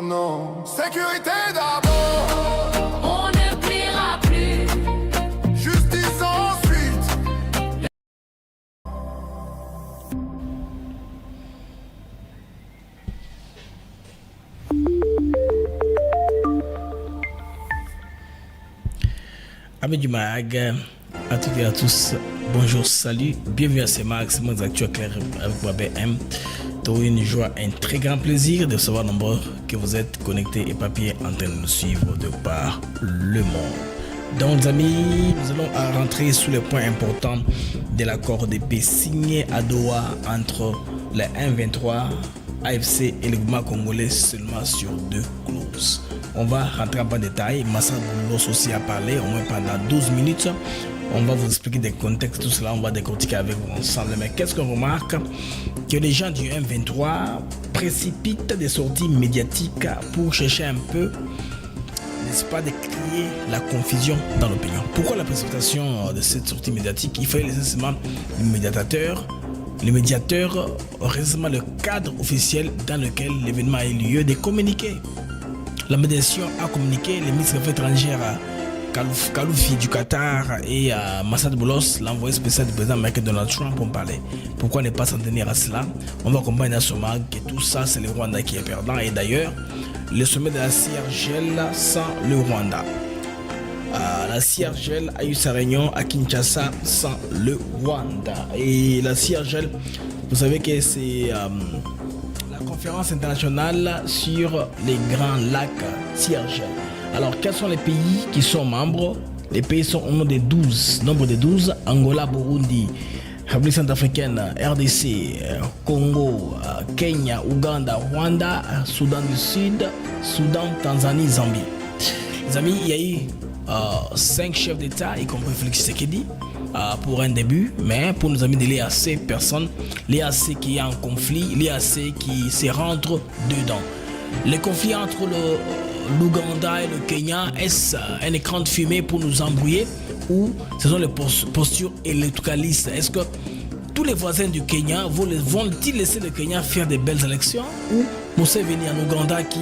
non, non. Sécurité d'abord. On ne pliera plus. Justice ensuite. Amis du MAG, à toutes et à tous, bonjour, salut, bienvenue à ce MAG, c'est mon actu clair avec moi BM. C'est une joie, un très grand plaisir de savoir nombreux que vous êtes connectés et papiers en train de nous suivre de par le monde. Donc les amis, nous allons rentrer sur les points importants de l'accord de paix signé à Doha entre les M23, AFC et le gouvernement congolais seulement sur 2 clauses. On va rentrer en détail. Massa Boulos aussi a parlé au moins pendant 12 minutes. On va vous expliquer des contextes, tout cela, on va décortiquer avec vous ensemble. Mais qu'est-ce qu'on remarque? Que les gens du M23 précipitent des sorties médiatiques pour chercher un peu, n'est-ce pas, de créer la confusion dans l'opinion. Pourquoi la précipitation de cette sortie médiatique? Il fallait laisser seulement le médiateur récemment le cadre officiel dans lequel l'événement a eu lieu de communiquer. La médiation a communiqué, les ministres des Affaires étrangères Kaloufi du Qatar et Massad Boulos, l'envoyé spécial du président américain Donald Trump, ont parlé. Pourquoi ne pas s'en tenir à cela? On va comprendre dans ce mag que tout ça c'est le Rwanda qui est perdant. Et d'ailleurs, le sommet de la CIRGL sans le Rwanda. La CIRGL a eu sa réunion à Kinshasa sans le Rwanda. Et la CIRGL, vous savez que c'est la conférence internationale sur les grands lacs CIRGL. Alors, quels sont les pays qui sont membres? Les pays sont au nombre de 12. Nombre de 12, Angola, Burundi, République centrafricaine, RDC, Congo, Kenya, Ouganda, Rwanda, Soudan du Sud, Soudan, Tanzanie, Zambie. Les amis, il y a eu 5 chefs d'État, y compris Félix Tshisekedi, pour un début, mais pour nos amis de l'EAC, personne. L'EAC qui est en conflit, l'EAC qui se rentre dedans. Les conflits entre l'Ouganda et le Kenya, est-ce un écran de fumée pour nous embrouiller ou ce sont les postures électoralistes? Est-ce que tous les voisins du Kenya vont-ils laisser le Kenya faire des belles élections, ou Museveni en Ouganda qui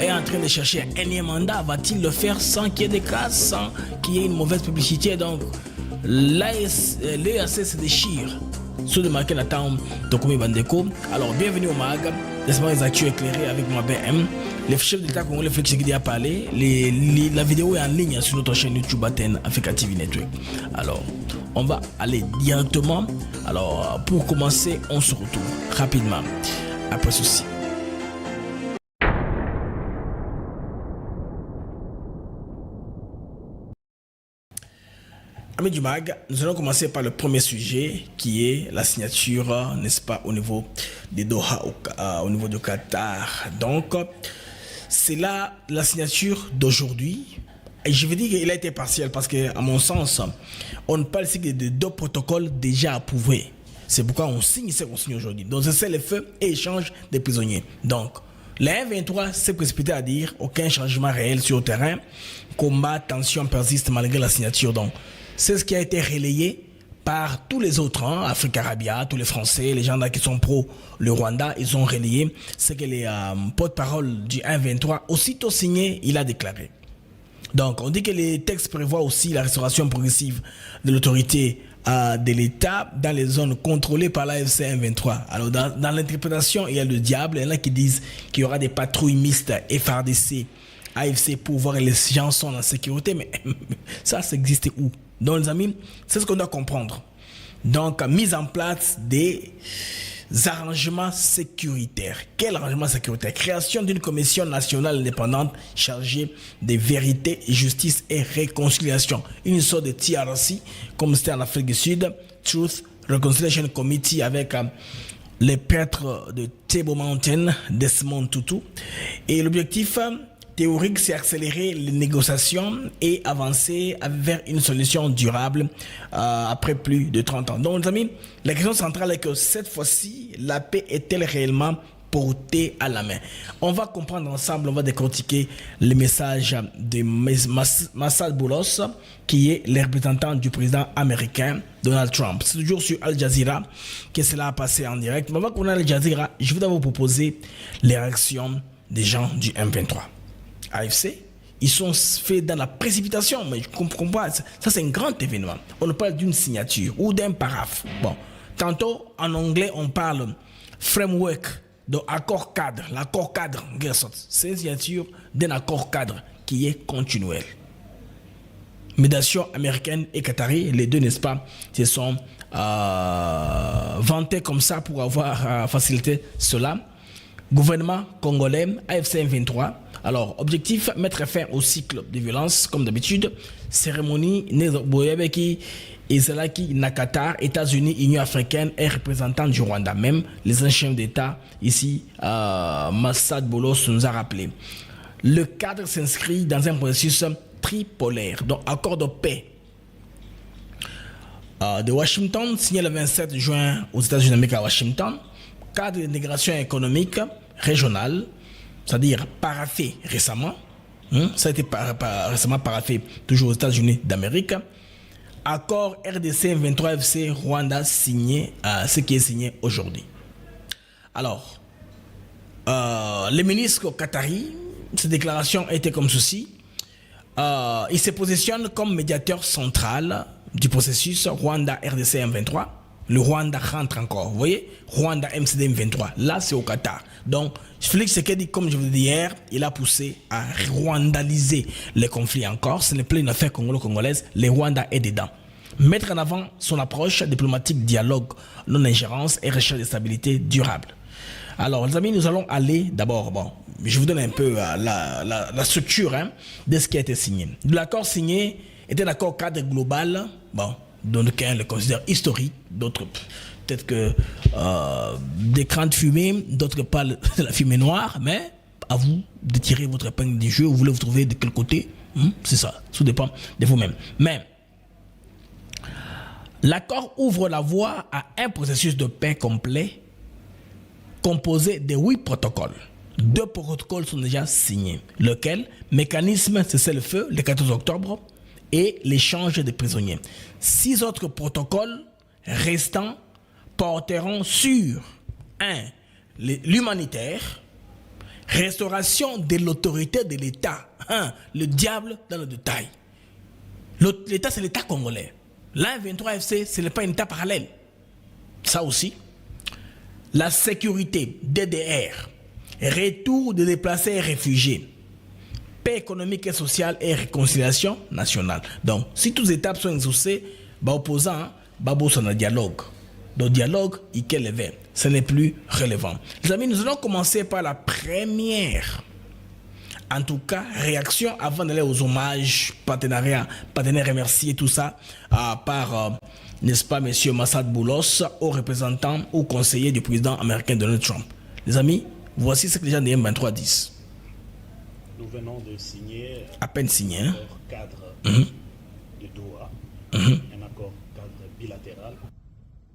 est en train de chercher un énième mandat, va-t-il le faire sans qu'il y ait des cases, sans qu'il y ait une mauvaise publicité? Donc l'EAC se déchire sous le marqué Natam Dokomi Bandeko. Alors bienvenue au MAG, laissez-moi les actus éclairés avec moi BM. Le chef d'État congolais Félix Tshisekedi a parlé. La vidéo est en ligne sur notre chaîne YouTube Athènes Africa TV Network. Alors on va aller directement. Alors pour commencer, on se retrouve rapidement après ceci. Amis du MAG, nous allons commencer par le premier sujet qui est la signature, n'est-ce pas, au niveau de Doha, au niveau du Qatar. Donc, c'est là la signature d'aujourd'hui. Et je veux dire qu'il a été partiel parce que, à mon sens, on parle ici de 2 protocoles déjà approuvés. C'est pourquoi on signe ce qu'on signe aujourd'hui. Donc, c'est le feu et échange des prisonniers. Donc, le M23 s'est précipité à dire aucun changement réel sur le terrain. Combat, tension persiste malgré la signature. Donc, c'est ce qui a été relayé par tous les autres, Afrique Arabia, tous les Français, les gens là qui sont pro le Rwanda, ils ont relayé ce que les porte-parole du 1-23, aussitôt signé, il a déclaré. Donc, on dit que les textes prévoient aussi la restauration progressive de l'autorité de l'État dans les zones contrôlées par l'AFC 1-23. Alors, dans l'interprétation, il y a le diable, il y en a qui disent qu'il y aura des patrouilles mixtes FARDC, AFC pour voir les gens sont en sécurité, mais ça existe où? Donc les amis, c'est ce qu'on doit comprendre. Donc, mise en place des arrangements sécuritaires. Quel arrangement sécuritaire? Création d'une commission nationale indépendante chargée de vérité, justice et réconciliation. Une sorte de TRC, comme c'était en Afrique du Sud, Truth Reconciliation Committee, avec les prêtres de Table Mountain, Desmond Tutu. Et l'objectif théorique, c'est accélérer les négociations et avancer vers une solution durable après plus de 30 ans. Donc, les amis, la question centrale est que cette fois-ci, la paix est-elle réellement portée à la main? On va comprendre ensemble, on va décortiquer le message de Massad Boulos, qui est le représentant du président américain Donald Trump. C'est toujours sur Al Jazeera que cela a passé en direct. Mais avant qu'on ait Al Jazeera, je voudrais vous proposer les réactions des gens du M23. AFC, ils sont faits dans la précipitation, mais je ne comprends pas. Ça, c'est un grand événement. On ne parle d'une signature ou d'un paraphe. Bon, tantôt, en anglais, on parle framework, donc accord cadre. L'accord cadre, c'est une signature d'un accord cadre qui est continuel. Médiation américaine et qatari, les deux, n'est-ce pas, se sont vantés comme ça pour avoir facilité cela. Gouvernement congolais, AFC M23. Alors, objectif, mettre fin au cycle de violence, comme d'habitude. Cérémonie, Boyabeki, Ezalaki, Nakatar, États-Unis, Union africaine et représentants du Rwanda. Même les anciens d'État, ici, Massad Bolos nous a rappelé. Le cadre s'inscrit dans un processus tripolaire, donc accord de paix de Washington, signé le 27 juin aux États-Unis d'Amérique à Washington. Cadre d'intégration économique régionale, c'est-à-dire paraphé récemment. Ça a été récemment paraphé toujours aux États-Unis d'Amérique. Accord RDC 23 FC Rwanda signé, ce qui est signé aujourd'hui. Alors, les ministres qataris, cette déclaration était comme ceci. Il se positionne comme médiateur central du processus Rwanda RDC M23. Le Rwanda rentre encore, vous voyez, Rwanda MCD M23, là c'est au Qatar. Donc Félix Tshisekedi, comme je vous l'ai dit hier, il a poussé à rwandaliser les conflits encore. Ce n'est plus une affaire congolo-congolaise, le Rwanda est dedans. Mettre en avant son approche diplomatique, dialogue, non-ingérence et recherche de stabilité durable. Alors les amis, nous allons aller d'abord, bon, je vous donne un peu la structure de ce qui a été signé. L'accord signé était un accord cadre global, bon, donc un le considère historique, d'autres peut-être que des crans de fumée, d'autres parlent de la fumée noire, mais à vous de tirer votre épingle du jeu. Vous voulez vous trouver de quel côté, c'est ça, tout dépend de vous-même. Mais l'accord ouvre la voie à un processus de paix complet composé de 8 protocoles. 2 protocoles sont déjà signés, lequel mécanisme cessez-le-feu le 14 octobre et l'échange des prisonniers. 6 autres protocoles restants porteront sur 1. L'humanitaire, restauration de l'autorité de l'État. Le diable dans le détail. L'État, c'est l'État congolais. L'A23 FC, ce n'est pas un État parallèle. Ça aussi. La sécurité, DDR, retour des déplacés et réfugiés, paix économique et sociale et réconciliation nationale. Donc, si toutes les étapes sont exaucées, opposants, sont un dialogue. Le dialogue, il est élevé. Ce n'est plus relevant. Les amis, nous allons commencer par la première. En tout cas, réaction avant d'aller aux hommages, partenariats remerciés, tout ça, par, n'est-ce pas, M. Massad Boulos, au représentant ou conseiller du président américain Donald Trump. Les amis, voici ce que les gens de M23 disent. Nous venons de signer à peine signé, un accord cadre de Doha, un accord cadre bilatéral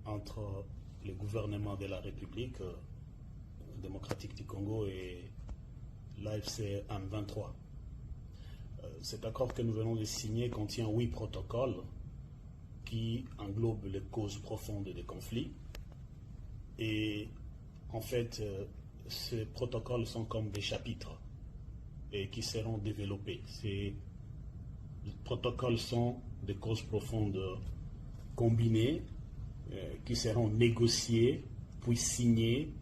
entre le gouvernement de la République démocratique du Congo et l'AFC M23. Cet accord que nous venons de signer contient 8 protocoles qui englobent les causes profondes des conflits. Et en fait, ces protocoles sont comme des chapitres et qui seront développés. Ces protocoles sont des causes profondes combinées qui seront négociées, puis signées,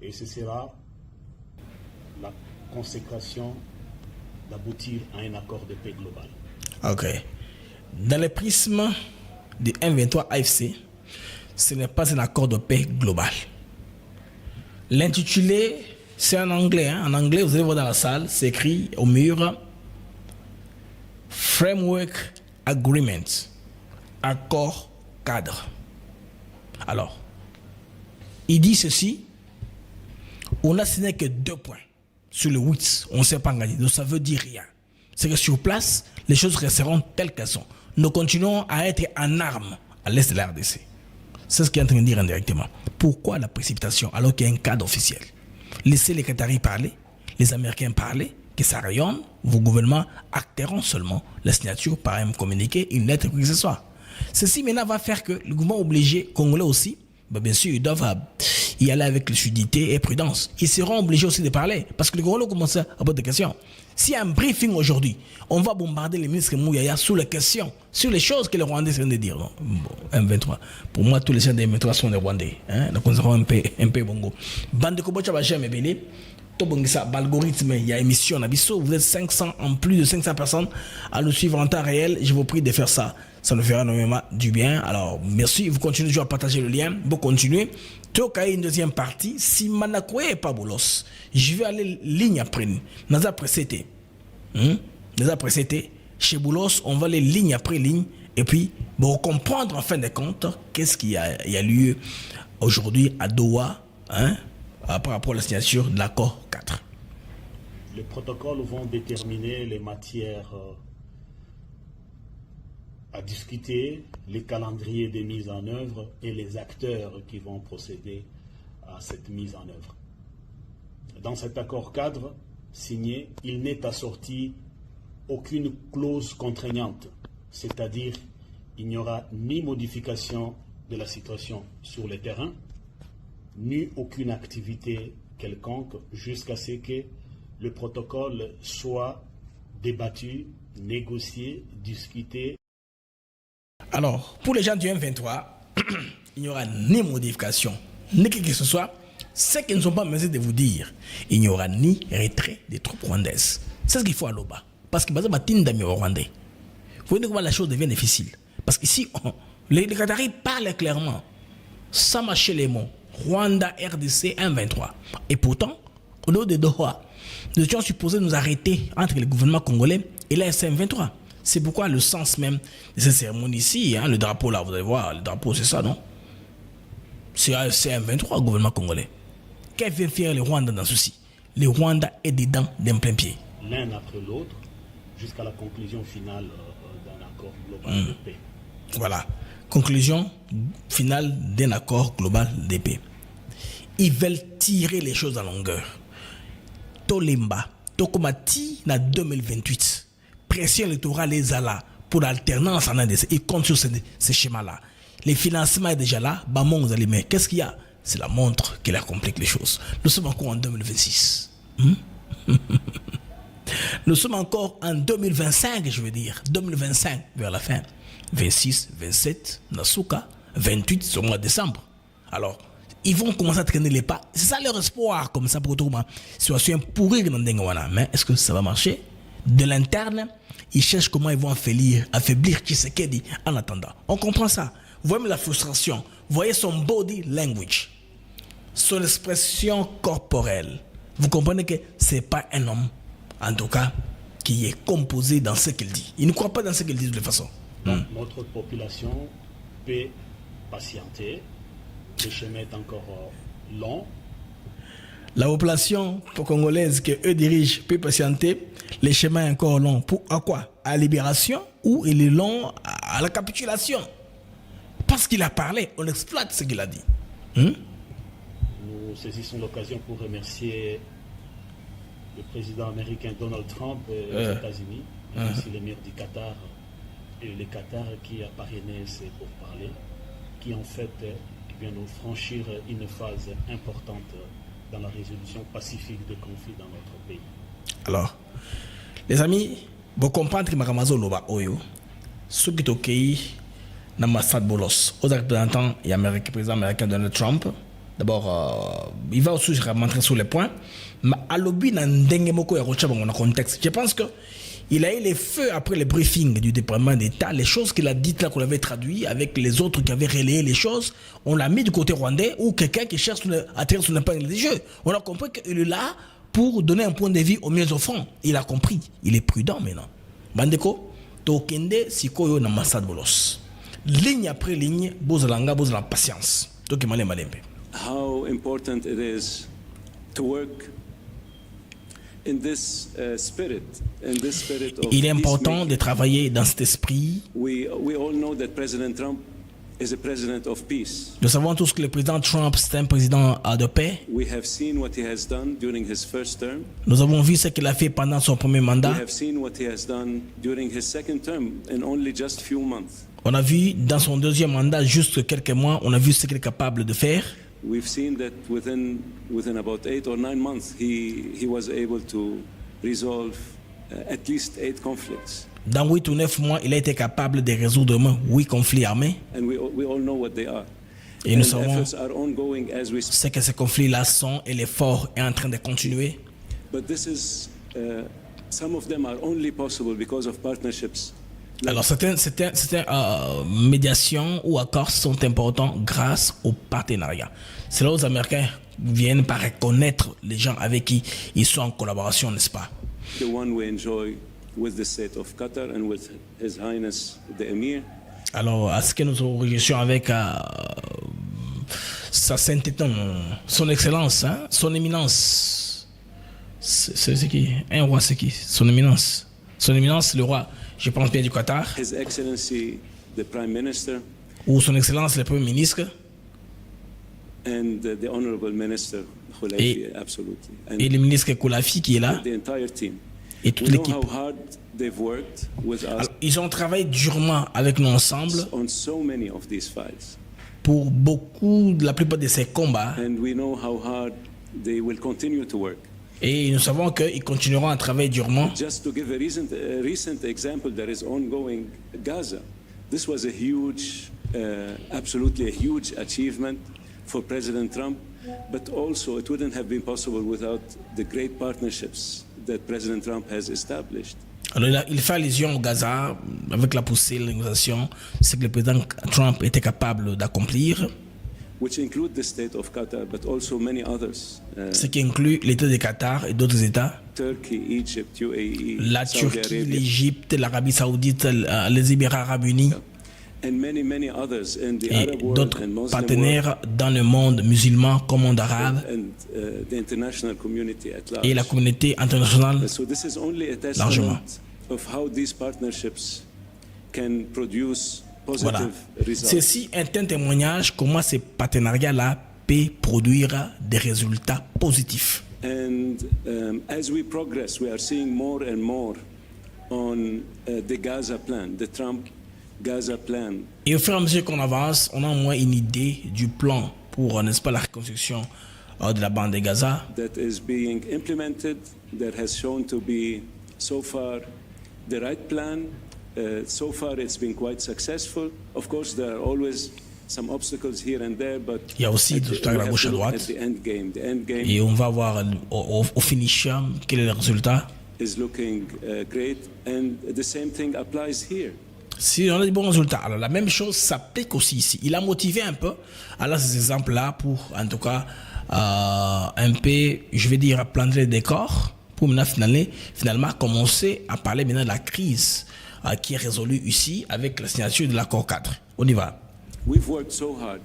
et ce sera la consécration d'aboutir à un accord de paix global. Ok. Dans le prisme du M23 AFC, ce n'est pas un accord de paix global. L'intitulé, c'est en anglais. En anglais, vous allez voir dans la salle, c'est écrit au mur Framework Agreement, accord cadre. Alors, il dit ceci, on n'a signé que 2 points. Sur le 8, on ne s'est pas engagé. Donc ça veut dire rien. C'est que sur place, les choses resteront telles qu'elles sont. Nous continuons à être en armes à l'est de la RDC. C'est ce qu'il est en train de dire indirectement. Pourquoi la précipitation alors qu'il y a un cadre officiel? Laissez les Qataris parler, les Américains parler, que ça rayonne, vos gouvernements acteront seulement la signature par un communiqué, une lettre, quoi que ce soit. Ceci maintenant va faire que le gouvernement obligé, congolais aussi, ben, bien sûr, ils doivent y aller avec lucidité et prudence. Ils seront obligés aussi de parler. Parce que le Congolais commence à poser des questions. S'il y a un briefing aujourd'hui, on va bombarder les ministres Mouyaya sur les questions, sur les choses que les Rwandais viennent de dire. Non? Bon, M23. Pour moi, tous les gens des M23 sont des Rwandais. Hein? Donc, on sera un peu bongo. Bande Kobocha va jamais béni. L'algorithme, il y a émission Nabiso. Vous êtes 500, en plus de 500 personnes à nous suivre en temps réel. Je vous prie de faire ça. Ça nous fera énormément du bien. Alors, merci. Vous continuez toujours à partager le lien. Vous continuez. Toka une deuxième partie. Si Manakwe est pas bolos, je vais aller ligne après. Naza précédé. Naza précédé. Chez Boulos, on va aller ligne après ligne. Et puis, pour comprendre en fin de compte, qu'est-ce qu'il y a lieu aujourd'hui à Doha, hein, par rapport à la signature de l'accord 4. Les protocoles vont déterminer les matières à discuter, les calendriers des mises en œuvre et les acteurs qui vont procéder à cette mise en œuvre. Dans cet accord cadre signé, il n'est assorti aucune clause contraignante, c'est-à-dire il n'y aura ni modification de la situation sur le terrain, ni aucune activité quelconque jusqu'à ce que le protocole soit débattu, négocié, discuté. Alors, pour les gens du M23, il n'y aura ni modification, ni quelque que ce soit. Ce qu'ils ne sont pas en mesure de vous dire, il n'y aura ni retrait des troupes rwandaises. C'est ce qu'il faut à l'Oba. Parce que c'est un rwandais. Vous voyez comment la chose devient difficile. Parce qu'ici, les Qataris parlent clairement, sans mâcher les mots. Rwanda, RDC, M23. Et pourtant, au niveau de Doha, nous étions supposés nous arrêter entre le gouvernement congolais et la SM23. C'est pourquoi le sens même de cette cérémonie ici, hein, le drapeau là, vous allez voir, le drapeau c'est ça, non? C'est M23, le gouvernement congolais. Qu'est-ce que vient faire le Rwanda dans ceci? Le Rwanda est dedans d'un plein pied. L'un après l'autre, jusqu'à la conclusion finale d'un accord global de paix. Voilà. Conclusion finale d'un accord global de paix. Ils veulent tirer les choses à longueur. Tolemba, Tokomati, na 2028. Pression électorale est là pour l'alternance en ADC. Ils comptent sur ce schéma-là. Les financements est déjà là. Bamon, vous allez mais qu'est-ce qu'il y a? C'est la montre qui leur complique les choses. Nous sommes encore en 2026. Nous sommes encore en 2025, je veux dire. 2025 vers la fin. 26, 27, Nasuka, 28, c'est au mois de décembre. Alors, ils vont commencer à traîner les pas. C'est ça leur espoir, comme ça, pour tout le monde. Situation pourrie dans Dengawana. Mais est-ce que ça va marcher? De l'interne, ils cherchent comment ils vont affaiblir Tshisekedi en attendant. On comprend ça. Vous voyez la frustration. Vous voyez son body language. Son expression corporelle. Vous comprenez que ce n'est pas un homme, en tout cas, qui est composé dans ce qu'il dit. Il ne croit pas dans ce qu'il dit de toute façon. Notre population peut patienter. Le chemin est encore long. La population congolaise que eux dirigent peut patienter. Le chemin est encore long. Pour à quoi? À la libération ou il est long à la capitulation? Parce qu'il a parlé, on exploite ce qu'il a dit. Nous saisissons l'occasion pour remercier le président américain Donald Trump et les États-Unis, mais aussi l'émir du Qatar et le Qatar qui a parrainé ces pourparlers, qui en fait nous franchir une phase importante dans la résolution pacifique des conflits dans notre pays. Alors, les amis, vous comprenez que Maramazo Loba Oyo, ce qui est OK, dans l'ambassade Bolos, aux représentants et le président américain Donald Trump, d'abord, il va aussi rentrer sur les points, mais à l'objet d'un contexte. Je pense que il a eu les feux après le briefing du département d'État, les choses qu'il a dites là, qu'on avait traduit avec les autres qui avaient relayé les choses, on l'a mis du côté rwandais ou quelqu'un qui cherche à tirer son épingle du jeu. On a compris qu'il est là pour donner un point de vue au mieux offrant. Il a compris, il est prudent maintenant. Bandeko, Tokende, Sikoyo, Namassad Bolos. Ligne après ligne, Bozalanga, Bozala patience. Tokimale Malembe. How important it is to work in this spirit of il est important peacemaking. de travailler dans cet esprit. We all know that President Trump is a president of peace. Nous savons tous que le président Trump c'est un président de paix. We have seen what he has done during his first term. Nous avons vu ce qu'il a fait pendant son premier mandat. We have seen what he has done during his second term in only just few months. On a vu dans son deuxième mandat, juste quelques mois, on a vu ce qu'il est capable de faire. We've seen that within about 8 or 9 months, he was able to resolve at least 8 conflicts. Dans 8 ou 9 mois, il a été capable de résoudre 8 conflits armés. And we all know what they are. Et nous And savons efforts are ongoing as we speak. ce que ces conflits-là sont et l'effort est en train de continuer. But this is, some of them are only possible because of partnerships. Alors, certaines médiations ou accords sont importants grâce au partenariat. C'est là où les Américains viennent par reconnaître les gens avec qui ils sont en collaboration, n'est-ce pas? The one we enjoy with the state of Qatar and with His Highness the Emir. Alors, à ce que nous enregistrons avec sa sainteté, son excellence, hein, son éminence. C'est qui? Un roi, c'est qui? Son éminence. Son éminence, le roi, je pense bien du Qatar. His Excellency the Prime Minister Ou son excellence, le premier ministre. and the Honorable Minister Khulaifi, absolutely. And Et le ministre Koulafi qui est là. the entire team. Et toute We know l'équipe. how hard they've worked with us Alors, ils ont travaillé durement avec nous ensemble on so many of these files. pour la plupart de ces combats. And we know how hard they will continue to work. Et nous savons qu'ils continueront à travailler durement. Just to give a recent example that is ongoing, Gaza. This was a huge, absolutely a huge achievement for President Trump, but also it wouldn't have been possible without the great partnerships that President Trump has established. Alors, il fait allusion au Gaza avec la poussée de la négociation, ce que le président Trump était capable d'accomplir, Which include the state of Qatar, but also many others. ce qui inclut l'État du Qatar et d'autres États, Turkey, Egypt, UAE, la Saudi Turquie, Arabia, l'Égypte, l'Arabie Saoudite, les Émirats Arabes Unis and many others in the et Arab world d'autres and Muslim world partenaires dans le monde musulman comme le monde arabe and the international community at large. et la communauté internationale. So this is only a Largement. testament of how these partnerships can produce positive Voilà. results. Ceci est un témoignage comment ces partenariats-là peuvent produire des résultats positifs. And as we progress, we are seeing more and more on the Gaza plan, the Trump Gaza plan. Et au fur et à mesure qu'on avance, on a au moins une idée du plan pour, n'est-ce pas, la reconstruction de la bande de Gaza. That is being implemented, that has shown to be so far the right plan. So far it's been quite successful. Of course, there are always some obstacles here and there, but Il y a aussi des obstacles à gauche et à droite. the end game. The end game Et on va voir au finish quel est le résultat. is looking great, and the same thing applies here. Si on a des bons résultats, alors la même chose s'applique aussi ici. Il a motivé un peu, alors ces exemples-là pour, en tout cas, un peu, je vais dire, planter les décors pour maintenant, finalement commencer à parler maintenant de la crise qui est résolue ici avec la signature de l'accord cadre. On y va. We've worked so hard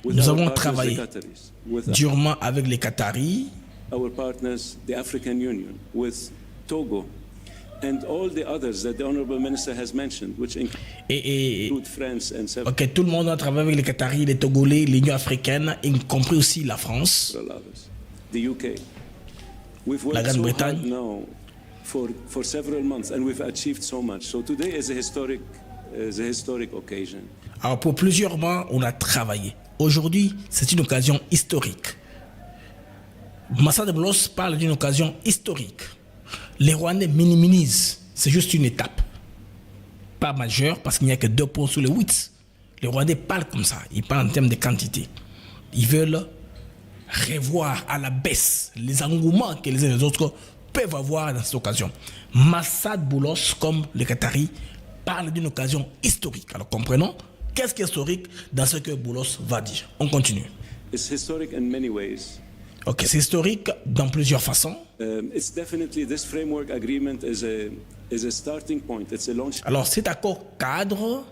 with Nous our avons partners, travaillé the Qataris, with durement avec les Qataris, our partners, the African Union, with Togo, and all the others that the Honorable Minister has mentioned, which et include France and several ok, tout le monde a travaillé avec les Qataris, les Togolais, l'Union africaine, y compris aussi la France. others, the UK. We've La worked so Grande-Bretagne. hard now for several months, and we've achieved so much. So today is a historic occasion. Alors pour plusieurs mois, on a travaillé. Aujourd'hui, c'est une occasion historique. Massad Boulos parle d'une occasion historique. Les Rwandais minimisent. C'est juste une étape. Pas majeure parce qu'il n'y a que 2 points sur les 8. Les Rwandais parlent comme ça. Ils parlent en termes de quantité. Ils veulent revoir à la baisse les engouements que les uns et les autres peuvent avoir dans cette occasion. Massad Boulos, comme les Qataris, parle d'une occasion historique. Alors comprenons, qu'est-ce qui est historique dans ce que Boulos va dire. On continue. It's historic in many ways. Ok, c'est historique dans plusieurs façons. It's definitely this framework agreement is a starting point. It's a launch. Alors cet accord cadre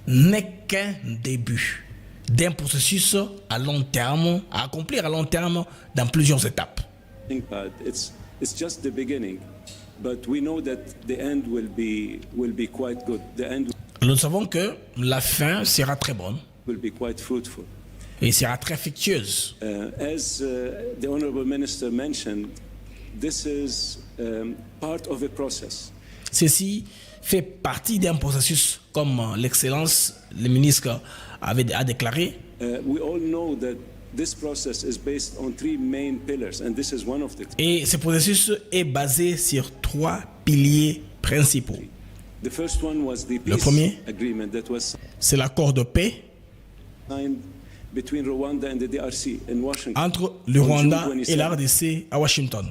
n'est qu'un début d'un processus à long terme, à accomplir à long terme dans plusieurs étapes. Pad. It's just the beginning, but we know that the end will be quite good. The end Nous savons que la fin sera très bonne will be quite fruitful. et sera très fructueuse. As the Honorable Minister mentioned, this is part of a process. Ceci fait partie d'un processus, comme l'excellence, le ministre a déclaré. We all know that this process is based on three main pillars, and this is one of the Et ce processus est basé sur 3 piliers principaux. The first one was the Le peace premier. agreement that was C'est l'accord de paix signed between Rwanda and the DRC in Washington. entre le on June Rwanda 27. et la RDC à Washington.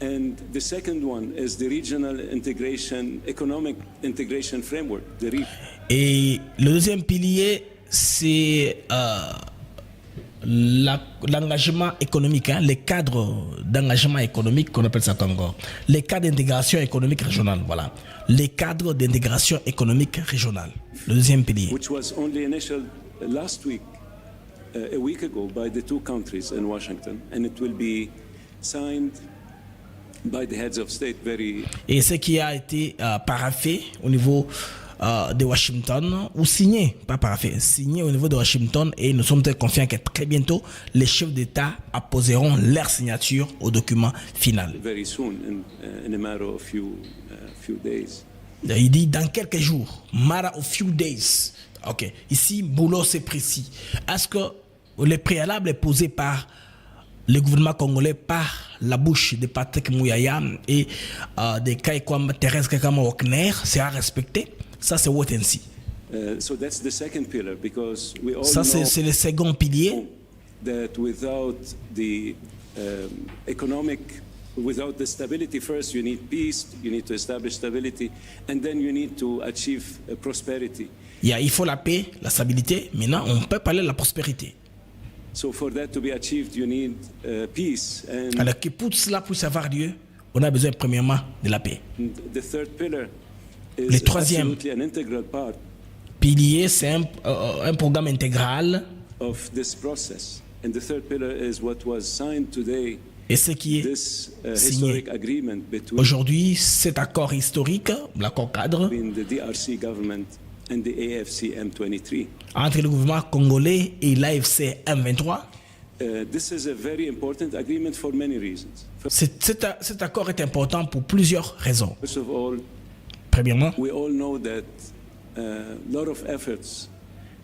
And the second one is the regional integration, economic integration framework, the RIF. Et le deuxième pilier, c'est l'engagement économique, les cadres d'engagement économique qu'on appelle ça encore. Les cadres d'intégration économique régionale, voilà. Les cadres d'intégration économique régionale. Le deuxième pilier. which was only initial last week, a week ago, by the two countries in Washington, and it will be signed by the heads of state very. Et ce qui a été paraphé au niveau de Washington, ou signé, pas paraphé, signé au niveau de Washington, et nous sommes très confiants que très bientôt, les chefs d'État apposeront leur signature au document final. Very soon, in a matter of few days. Il dit dans quelques jours, matter of few days. Ok, ici, boulot c'est précis. Est-ce que le préalable est posé par le gouvernement congolais, par la bouche de Patrick Mouyaya et des cas comme Thérèse Kakama Wagner sera respecté? Ça, c'est what and see. So that's the second pillar, because we all Ça, know c'est le second pilier. that without the without the stability first, you need peace, you need to establish stability, and then you need to achieve prosperity. Il faut la paix, la stabilité. Maintenant, on peut parler de la prospérité. So for that to be achieved, you need peace. And Alors que pour cela puisse avoir lieu, on a besoin premièrement de la paix. the third pillar Le is troisième. absolutely an integral part Pilier, c'est un programme intégral. of this process. And the third pillar is what was signed today, Et ce qui est this signé historic agreement between aujourd'hui, cet accord historique, l'accord cadre, the DRC government and the AFC M23. entre le gouvernement congolais et l'AFC M23. This is a very important agreement for many reasons. Cet accord est important pour plusieurs raisons. First of all, Premièrement, we all know that a lot of efforts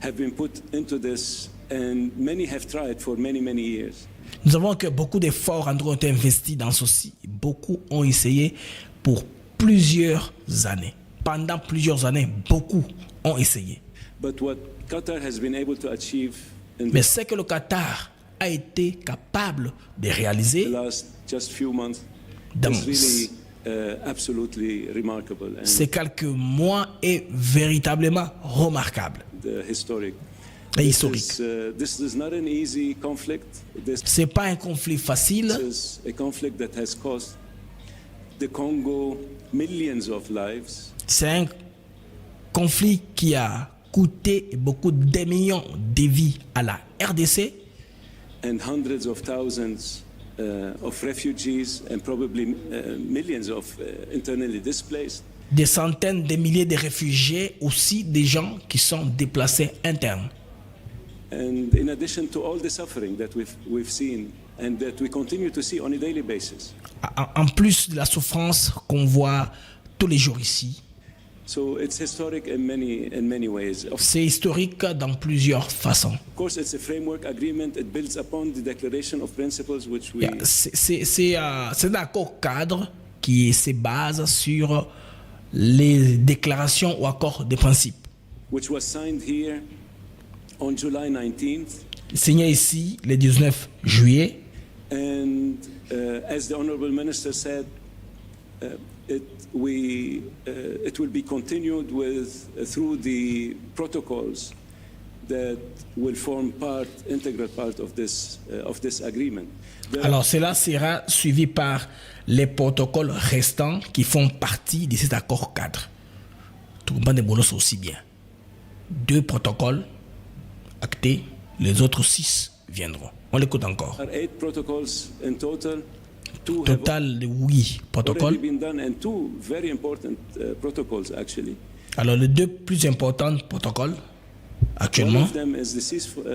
have been put into this, and many have tried for many, many years. nous savons que beaucoup d'efforts ont été investis dans ceci. Beaucoup ont essayé pour plusieurs années. Pendant plusieurs années, beaucoup ont essayé. But what Qatar has been able to achieve in Mais the ce que le Qatar a été capable de réaliser last just few months dans is really absolutely remarkable and ces quelques mois est véritablement remarquable historic. et historique. This is not an easy conflict. This C'est pas un conflit facile. is a conflict that has cost the Congo millions of lives. C'est un conflit qui a coûté beaucoup de millions de vies à la RDC And hundreds of thousands of refugees and probably millions of internally displaced. des centaines de milliers de réfugiés, aussi des gens qui sont déplacés internes. And in addition to all the suffering that we've seen and that we continue to see on a daily basis. En plus de la souffrance qu'on voit tous les jours ici, So it's historic in many ways. Of c'est historique dans plusieurs façons. course, it's a framework agreement. It builds upon the declaration of principles which we C'est un accord cadre qui se base sur les déclarations ou accords de principe. which was signed here on July 19th. Signé ici le 19 juillet. And as the Honorable Minister said, it will be continued with through the protocols that will form integral part of this agreement. Alors cela sera suivi par les protocoles restants qui font partie de cet accord cadre. Tout le monde bolos aussi bien. 2 protocoles actés, les autres 6 viendront. On l'écoute encore. There are 8 protocols in total. 2 have Total de 8 already protocoles. been done, and 2 very important protocols actually. Alors les 2 plus importants protocoles One actuellement, of them is the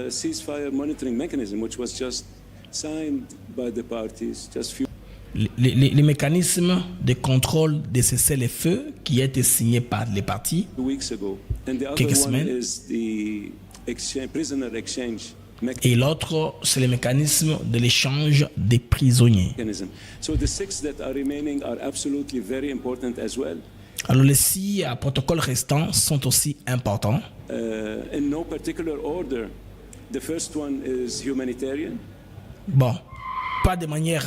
ceasefire monitoring mechanism, which was just signed by the parties just few. les mécanismes de contrôle de cessez-le-feu qui a été signé par les partis. 2 weeks ago. And the other Quelques one semaines. is the prisoner exchange Et l'autre, c'est le mécanisme de l'échange des prisonniers. mechanism. So the 6 that are remaining are absolutely very important as well. Alors les 6 protocoles restants sont aussi importants. In no particular order. The first one is humanitarian. Bon, pas de manière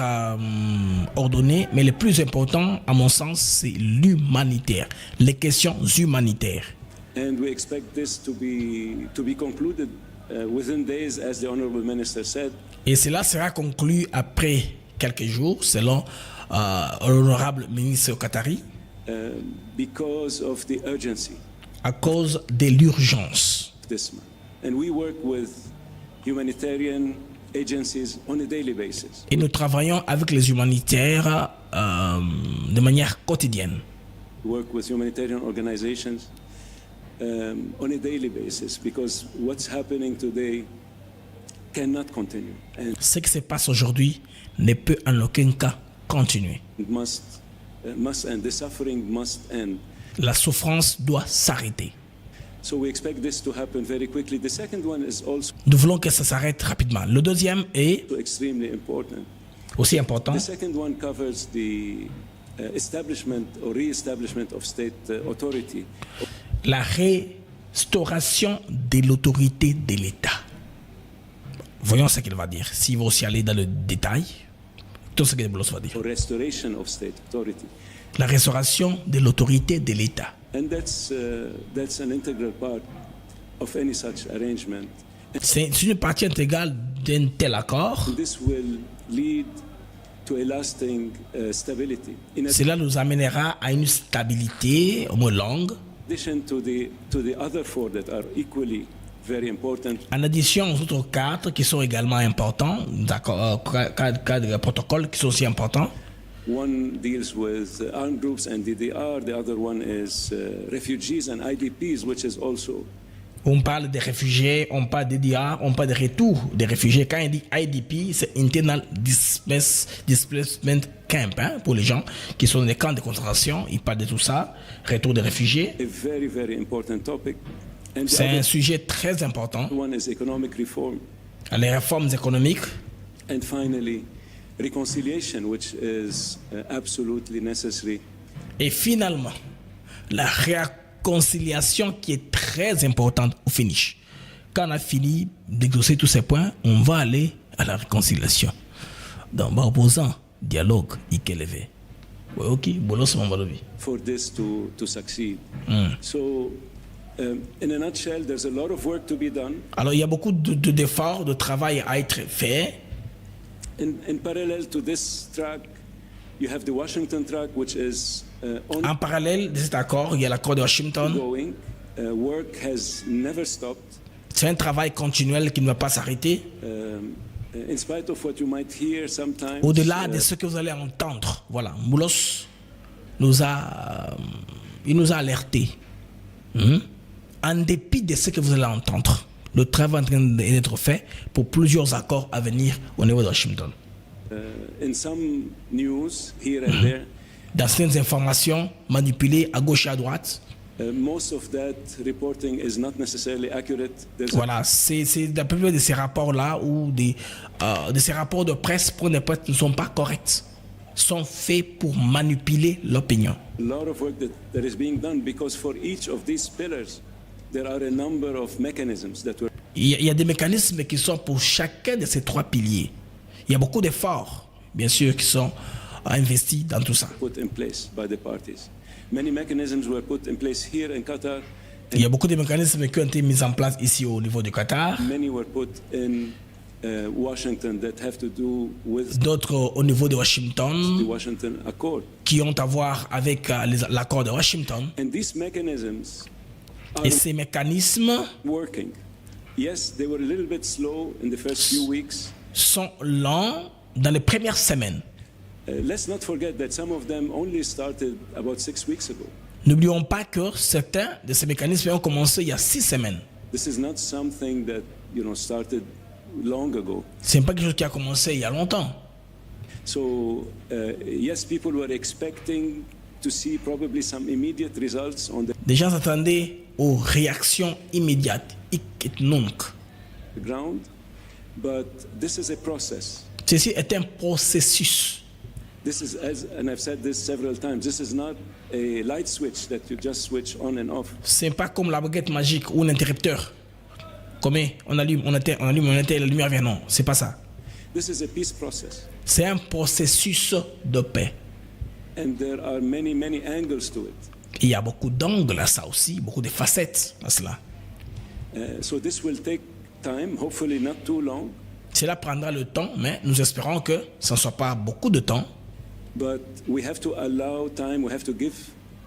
ordonnée, mais le plus important, à mon sens, c'est l'humanitaire, les questions humanitaires. And we expect this to be concluded within days, as the Honorable Minister said. Et cela sera conclu après quelques jours, selon l'honorable ministre Qatari, Because of the urgency à cause de l'urgence. of this man. And we work with humanitarian agencies on a daily basis. Et nous travaillons avec les humanitaires de manière quotidienne. We work with humanitarian organizations on a daily basis because what's happening today cannot continue and Ce qui se passe aujourd'hui ne peut en aucun cas continuer. must end. The suffering must end. La souffrance doit s'arrêter. So we expect this to happen very quickly. The second one is also Nous voulons que ça s'arrête rapidement. Le deuxième est extremely important. aussi important. The second one covers the establishment or re-establishment of state authority. La restauration de l'autorité de l'État. Voyons ce qu'il va dire. S'il va aussi aller dans le détail, tout ce que Boulos va dire. Or restoration of state authority. La restauration de l'autorité de l'État. And that's an integral part of any such arrangement. C'est une partie intégrale d'un tel accord. This will lead to a lasting stability. In Cela nous amènera à une stabilité au moins longue. addition to the other 4 that are equally very important, En addition aux autres 4 qui sont également importants, cadres protocoles qui sont aussi importants. one deals with armed groups and DDR, the other one is refugees and IDPs, which is also On parle des réfugiés, on parle des DDR, on parle des retours des réfugiés. Quand il dit IDP, c'est Internal Displacement Camp, hein, pour les gens qui sont dans les camps de concentration. Il parle de tout ça, retour des réfugiés. a very, very important topic. And the C'est un other sujet très important. one is economic reform. Les réformes économiques And finally, reconciliation, which is absolutely necessary. et finalement la réconciliation qui est très importante au finish. Quand on a fini d'exaucer tous ces points, on va aller à la réconciliation. Donc, opposant, dialogue, élevé. Ouais, ok, bolos mamalobi. For this to succeed. So, in a nutshell, there's a lot of work to be done. Alors, il y a beaucoup d'efforts, de travail à être fait. In parallel to this track, you have the Washington track, which is En parallèle de cet accord, il y a l'accord de Washington. ongoing. Work has never stopped. C'est un travail continuel qui ne va pas s'arrêter. In spite of what you might hear sometimes. Au-delà de ce que vous allez entendre, voilà, Moulos il nous a alertés. En dépit de ce que vous allez entendre, le travail est en train d'être fait pour plusieurs accords à venir au niveau de Washington. In some news here and there, Dans certaines informations manipulées à gauche et à droite, most of that reporting is not necessarily accurate. There's voilà, c'est la plupart de ces rapports-là ou de ces rapports de presse pour ne sont pas corrects, sont faits pour manipuler l'opinion. a lot of work that is being done because for each of these pillars, there are a number of mechanisms that were Il y a des mécanismes qui sont pour chacun de ces 3 piliers. Il y a beaucoup d'efforts, bien sûr, qui sont investis dans tout ça. put in place by the parties. Many mechanisms were put in place here in Qatar. Il y a beaucoup de mécanismes qui ont été mis en place ici au niveau du Qatar, Many were put in Washington that have to do with d'autres au niveau de the Washington Washington Accord. qui ont à voir avec l'accord de Washington. And these mechanisms are Et ces mécanismes working. Yes, they were a little bit slow in the first few weeks. sont lents dans les premières semaines. Let's not forget that some of them only started about 6 weeks ago. N'oublions pas que certains de ces mécanismes ont commencé il y a 6 semaines. This is not something that started long ago. Ce n'est pas quelque chose qui a commencé il y a longtemps. So yes, people were expecting to see probably some immediate results on Les gens s'attendaient aux réactions immédiates. the ground, but this is a process. Ceci est un processus. This is, and I've said this several times, this is not a light switch that you just switch on and off. C'est pas comme la baguette magique ou l'interrupteur. Comme on allume, on éteint, la lumière vient. Non, c'est pas ça. This is a peace process. C'est un processus de paix. And there are many, many angles to it. Il y a beaucoup d'angles à ça aussi, beaucoup de facettes à cela. So this will take time, hopefully not too long, Cela prendra le temps, mais nous espérons que ça ne soit pas beaucoup de temps. but we have to allow time, we have to give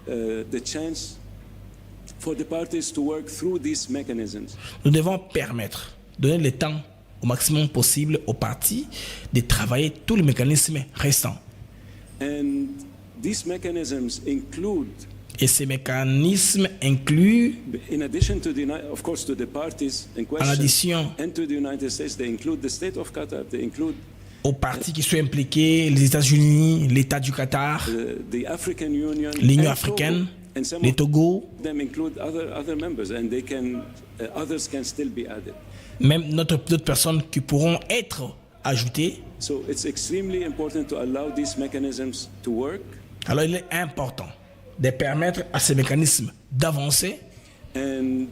the chance for the parties to work through these mechanisms. Nous devons permettre, donner le temps au maximum possible aux partis de travailler tous les mécanismes restants. And these mechanisms include, Et ces mécanismes incluent, in addition to of course, to the parties in en question, addition and to the United States, they include the state of Qatar, they include aux partis qui sont impliqués, les États-Unis, l'État du Qatar, the African Union, l'Union and africaine, Togo, and some les of Togo, them include other members, and they can others can still be added. même d'autres personnes qui pourront être ajoutées. So it's extremely important to allow these mechanisms to work Alors il est important de permettre à ces mécanismes d'avancer and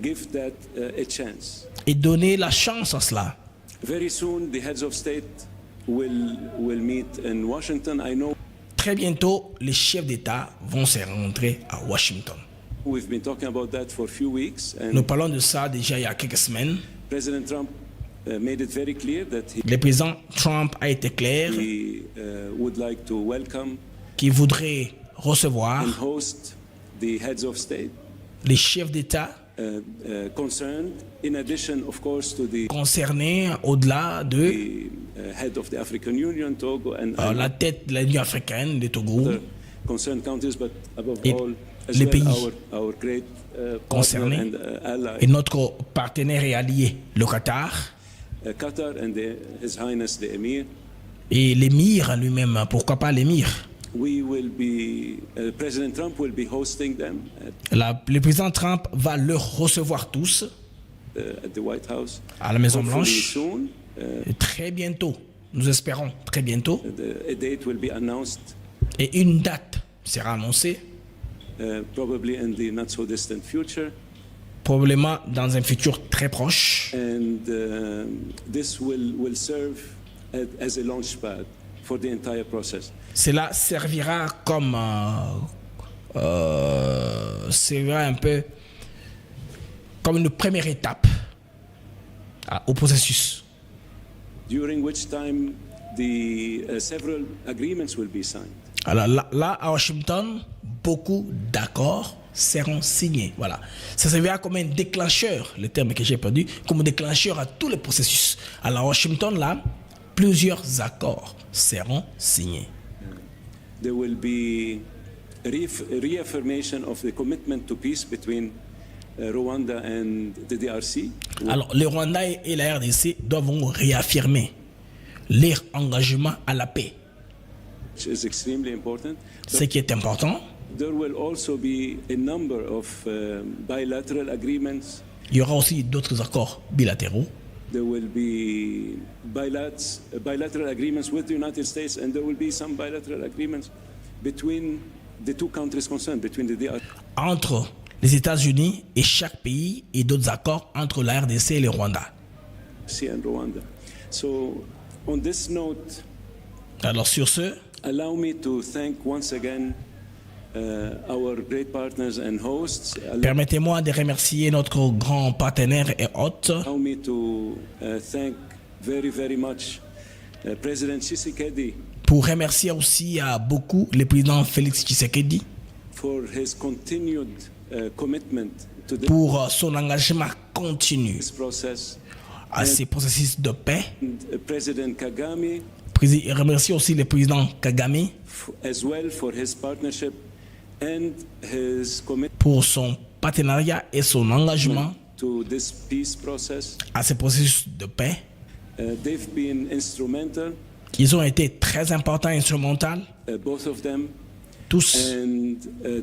give that a chance. et donner la chance à cela. Very soon, the heads of state will meet in Washington. I know Très bientôt, les chefs d'État vont se rencontrer à Washington. we've been talking about that for a few weeks, and Nous parlons de ça déjà il y a quelques semaines. President Trump made it very clear that Le président Trump a été clair he would like to welcome qu'il voudrait recevoir and host the heads of state les chefs d'État concerned, in addition, of course, to the concernés au-delà de head of the African Union, Togo, and la tête de l'Union africaine, le Togo, other concerned countries, but above Et all, as les well, pays our great concernés partner and ally, et notre partenaire et allié, le Qatar, Qatar, and His Highness the Emir. et l'émir lui-même. Pourquoi pas l'émir? We will be, President Trump will be hosting them Le président Trump va leur recevoir tous at the White House à la Maison hopefully Blanche soon. et très bientôt. Nous espérons très bientôt. A date will be announced Et une date sera annoncée, probably in the not so distant future, probablement dans un futur très proche. and this will serve as a launchpad for the entire process. Cela servira comme servira un peu comme une première étape au processus. During which time the several agreements will be signed. Alors là à Washington, beaucoup d'accords seront signés. Voilà. Ça servira comme un déclencheur, le terme que j'ai perdu, comme un déclencheur à tous les processus. Alors à Washington, là, plusieurs accords seront signés. There will be reaffirmation of the commitment to peace between Rwanda and the DRC. Alors, le Rwanda et la RDC doivent réaffirmer leur engagement à la paix. Which is extremely important. Ce qui est important, There will also be a number of bilateral agreements. il y aura aussi d'autres accords bilatéraux. There will be bilateral agreements with the United States, and there will be some bilateral agreements between the two countries concerned, between the DRC Entre les États-Unis et chaque pays et d'autres accords entre la RDC et le Rwanda. and Rwanda. So, on this note, Alors sur ce, allow me to thank once again our great partners and hosts. permettez-moi de remercier notre grand partenaire et hôte. Allow me to thank very, very much President Tshisekedi Pour remercier aussi à beaucoup le président Félix Tshisekedi for his continued commitment to pour son engagement continu this process. à ces processus de paix. And President Kagame Et remercier aussi le président Kagame as well for his partnership and his commitment pour son partenariat et son engagement to this peace process. à ces processus de paix. They've been instrumental, Ils ont été très importants et instrumentaux, both of them, tous, and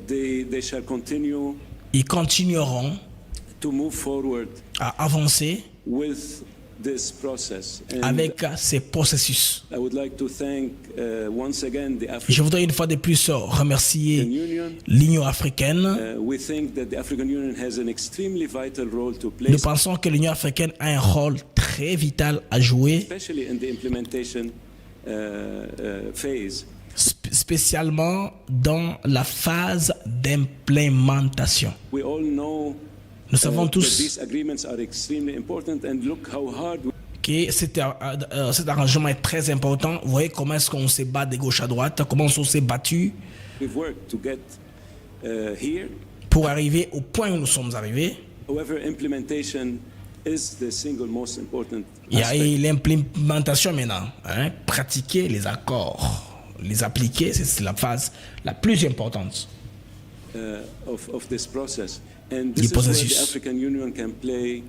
they shall continue ils continueront to move forward à avancer with this process. And avec ces processus. I would like to thank once again the Je African voudrais une fois de plus remercier Union. l'Union africaine. We think that the African Union has an extremely vital role to play, Nous pensons que l'Union africaine a un rôle très vital à jouer, especially in the implementation phase. spécialement dans la phase d'implémentation. We all know Nous savons that tous these agreements are extremely important, and look how hard que cet arrangement est très important. Vous voyez comment est-ce qu'on se bat de gauche à droite, comment on s'est battu we've worked to get here. pour arriver au point où nous sommes arrivés. However, implementation is the single most important Il y a aspect l'implémentation maintenant. Hein? Pratiquer les accords, les appliquer, c'est la phase la plus importante. of this process. And Du this is where the processus. African Union can play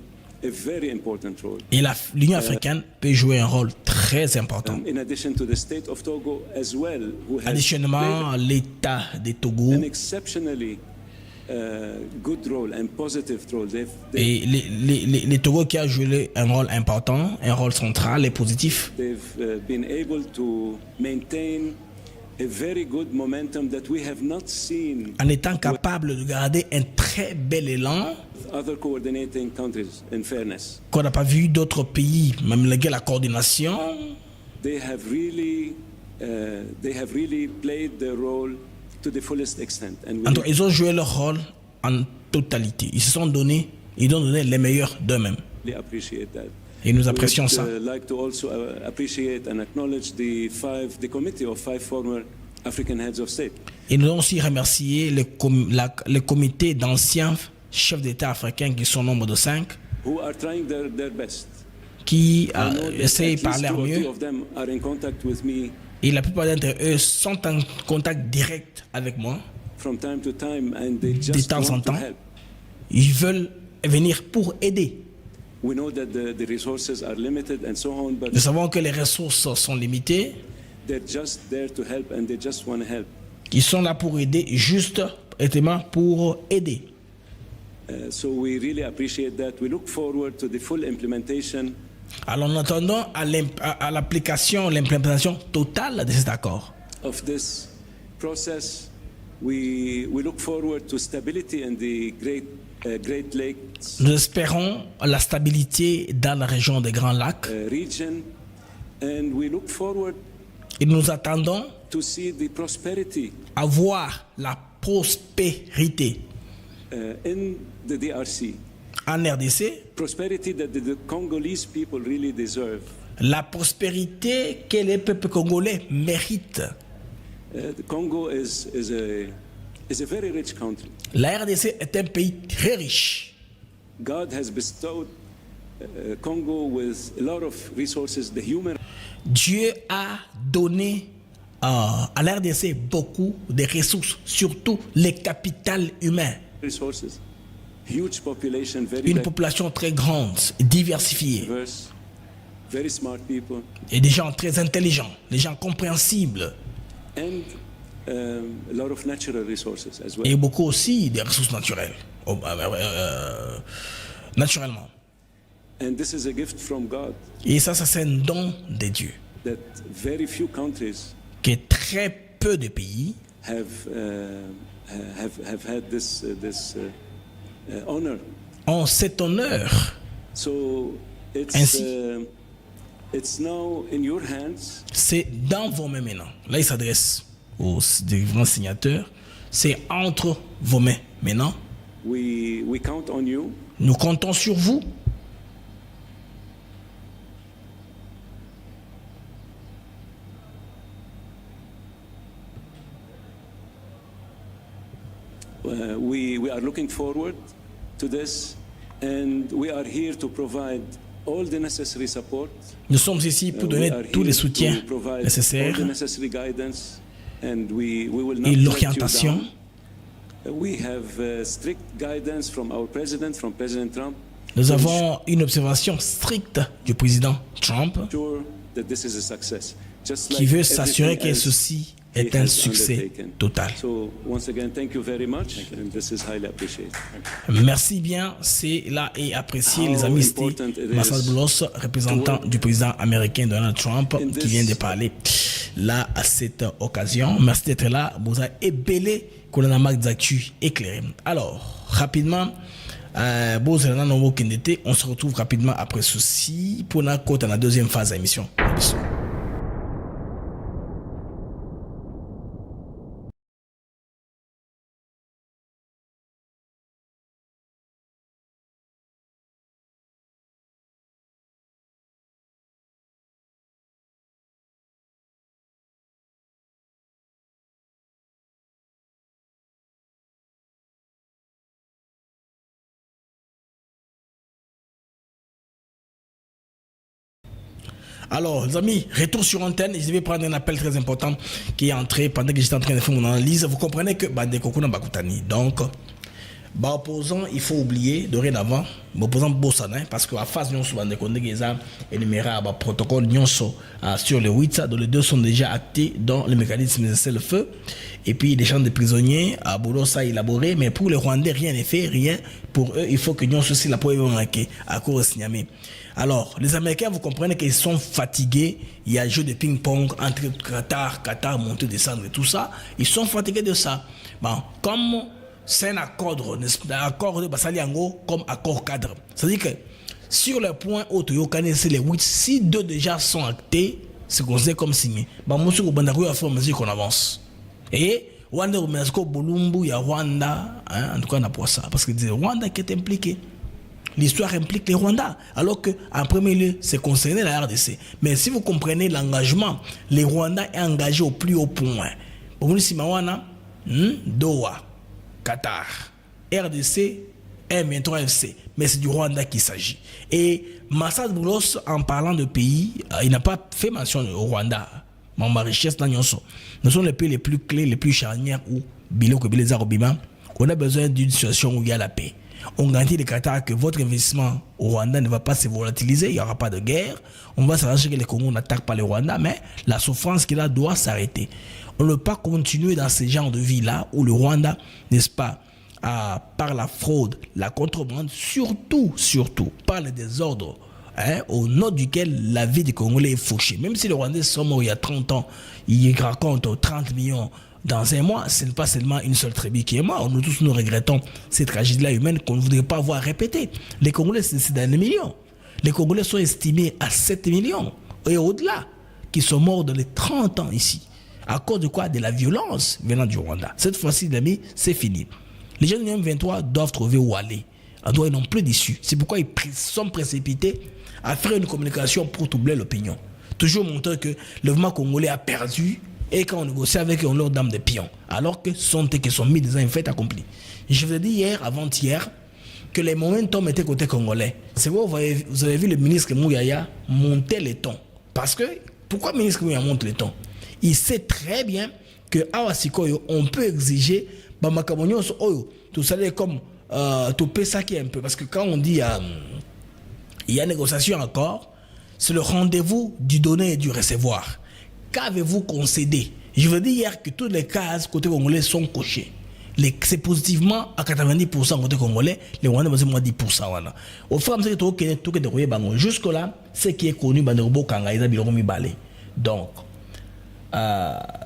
a very important role. Et l'Union africaine peut jouer un rôle très important. In addition to the state of Togo as well, who has Additionnement, l'État de played Togo an exceptionally good role and positive role. et les Togo qui a joué un rôle important, un rôle central et positif. They've been able to maintain a very good momentum that we have not seen En étant capable de garder un très bel élan with other coordinating countries, in fairness. qu'on n'a pas vu d'autres pays, même la coordination. They have really played their role to the fullest extent. And we Ils ont joué leur rôle en totalité. Ils se sont donné, ils ont donné les meilleurs d'eux-mêmes. really appreciate that. Et nous We apprécions would ça. like to also appreciate and acknowledge the committee of 5 former African heads of state. Et nous allons aussi remercier le comité d'anciens chefs d'État africains qui sont au nombre de 5, Who are trying their best. qui I know that essayent at par least leur 2 or 3 mieux. of them are in contact with me Et la plupart d'entre eux sont en contact direct avec moi. from time to time, and they De just temps en want to temps. help. Ils veulent venir pour aider. We know that the resources are limited and so on, but Nous savons que les ressources sont limitées. they're just there to help, and they just want to help. Ils sont là pour aider, juste pour aider. So we really appreciate that. We look forward to the full implementation Alors nous attendons à l'implémentation totale de cet accord. of this process. We look forward to stability in the Great Lakes Nous espérons la stabilité dans la région des Grands Lacs region, and we look forward et nous attendons to see the prosperity à voir la prospérité in the DRC. en RDC, Prosperity that the Congolese people really deserve. la prospérité que les peuples congolais méritent. The Congo is a very rich country. La RDC est un pays très riche. God has bestowed Congo with a lot of resources, the human Dieu a donné à la RDC beaucoup de ressources, surtout les capitales humains. resources, huge population, very Une population très grande, diversifiée, diverse, very smart people, et des gens très intelligents, des gens compréhensibles, and a lot of natural resources as well. et beaucoup aussi des ressources naturelles, naturellement. And this is a gift from God Et ça c'est un don de Dieu, that very few countries que très peu de pays have had this honor. ont cet honneur. So Ainsi. it's now in your hands. C'est dans vos mains maintenant. Là, il s'adresse aux différents signataires. C'est entre vos mains maintenant. We count on you. Nous comptons sur vous. We are looking forward to this, and we are here to provide all the necessary support. Nous sommes ici pour donner We are tous les here soutiens to provide all nécessaires the necessary guidance, and we will not et let you l'orientation. down. We have strict guidance from our president, from President Trump, Nous avons une observation stricte du président Trump sure that this is a success. Just qui like veut s'assurer everything que else ceci est he un has succès undertaken. total. So once again, thank you very much, and this is highly appreciated. Merci bien, c'est là et apprécié les amis. C'était Massad Boulos, représentant du président américain Donald Trump, qui vient de parler là à cette occasion. Merci d'être là. Vous avez ébellé qu'on a marque d'actu éclairé. Alors, rapidement, on se retrouve rapidement après ceci pour la côte dans la deuxième phase de l'émission. Alors, les amis, retour sur antenne. Je vais prendre un appel très important qui est entré pendant que j'étais en train de faire mon analyse. Vous comprenez que Bandekoko n'a pas coutani. Donc, opposant, il faut oublier dorénavant, opposant Bossana, parce qu'à phase nous sommes énumérés à protocole sur le 8, dont les deux sont déjà actés dans le mécanisme de cessez-le-feu. Et puis les champs de prisonniers à Boulosa élaboré, mais pour les Rwandais, rien n'est fait, rien. Pour eux, il faut que nous aussi la pouvons manquer à cause de Signamé. Alors, les Américains, vous comprenez qu'ils sont fatigués. Il y a un jeu de ping-pong entre Qatar, monter, descendre et tout ça. Ils sont fatigués de ça. Bon, comme c'est un accord de Basaliango comme accord cadre. C'est-à-dire que sur le point où tu connaissez les 8, si deux déjà sont actés, c'est considéré comme signé. Bah, monsieur Bandakou a fait en mesure qu'on avance. Et Rwanda, Bolumbu, il y a Rwanda, hein, en tout cas, on a pour ça. Parce que c'est Rwanda qui est impliqué. L'histoire implique les Rwandais, alors qu'en premier lieu, c'est concerné la RDC. Mais si vous comprenez l'engagement, les Rwandais est engagé au plus haut point. Doha, Qatar, RDC, M23 FC. Mais c'est du Rwanda qu'il s'agit. Et Massad Boulos, en parlant de pays, il n'a pas fait mention au Rwanda. Ma richesse, nous sommes les pays les plus clés, les plus charnières où, on a besoin d'une situation où il y a la paix. On garantit le Qatar que votre investissement au Rwanda ne va pas se volatiliser, il n'y aura pas de guerre. On va s'arranger que les Congos n'attaquent pas le Rwanda, mais la souffrance qu'il a doit s'arrêter. On ne peut pas continuer dans ce genre de vie-là où le Rwanda, n'est-ce pas, par la fraude, la contrebande, surtout, par le désordre, hein, au nom duquel la vie des Congolais est fauchée. Même si le Rwandais sont morts il y a 30 ans, il raconte 30 millions dans un mois, ce n'est pas seulement une seule tribu qui est morte. Nous tous, nous regrettons cette tragédie-là humaine qu'on ne voudrait pas voir répétée. Les Congolais, c'est dans les millions. Les Congolais sont estimés à 7 millions et au-delà, qui sont morts dans les 30 ans ici. À cause de quoi? De la violence venant du Rwanda. Cette fois-ci, les amis, c'est fini. Les jeunes du M23 doivent trouver où aller. Ils n'ont plus d'issue. C'est pourquoi ils sont précipités à faire une communication pour troubler l'opinion. Toujours montrer que le mouvement congolais a perdu. Et quand on négocie avec eux, on leur donne des pions. Alors que ce sont eux qui sont mis dans un fait accompli. Je vous ai dit hier, avant-hier, que les momentum étaient côté congolais. C'est vrai, vous avez vu le ministre Mouyaya monter les tons. Parce que, pourquoi le ministre Mouyaya monte les tons? Il sait très bien que Awasikoyo, on peut exiger, tout ça comme tout peut ça qui est un peu. Parce que quand on dit il y a négociation encore, c'est le rendez-vous du donner et du recevoir. Qu'avez-vous concédé? Je veux dire hier que toutes les cases côté congolais sont cochées. C'est positivement à 90% côté congolais, les Rwandais vont moins 10%. Au fur et à mesure que tout est déroulé, jusque-là, ce qui est connu, Banderobo Kangaïza, Bilomi Balé. Donc,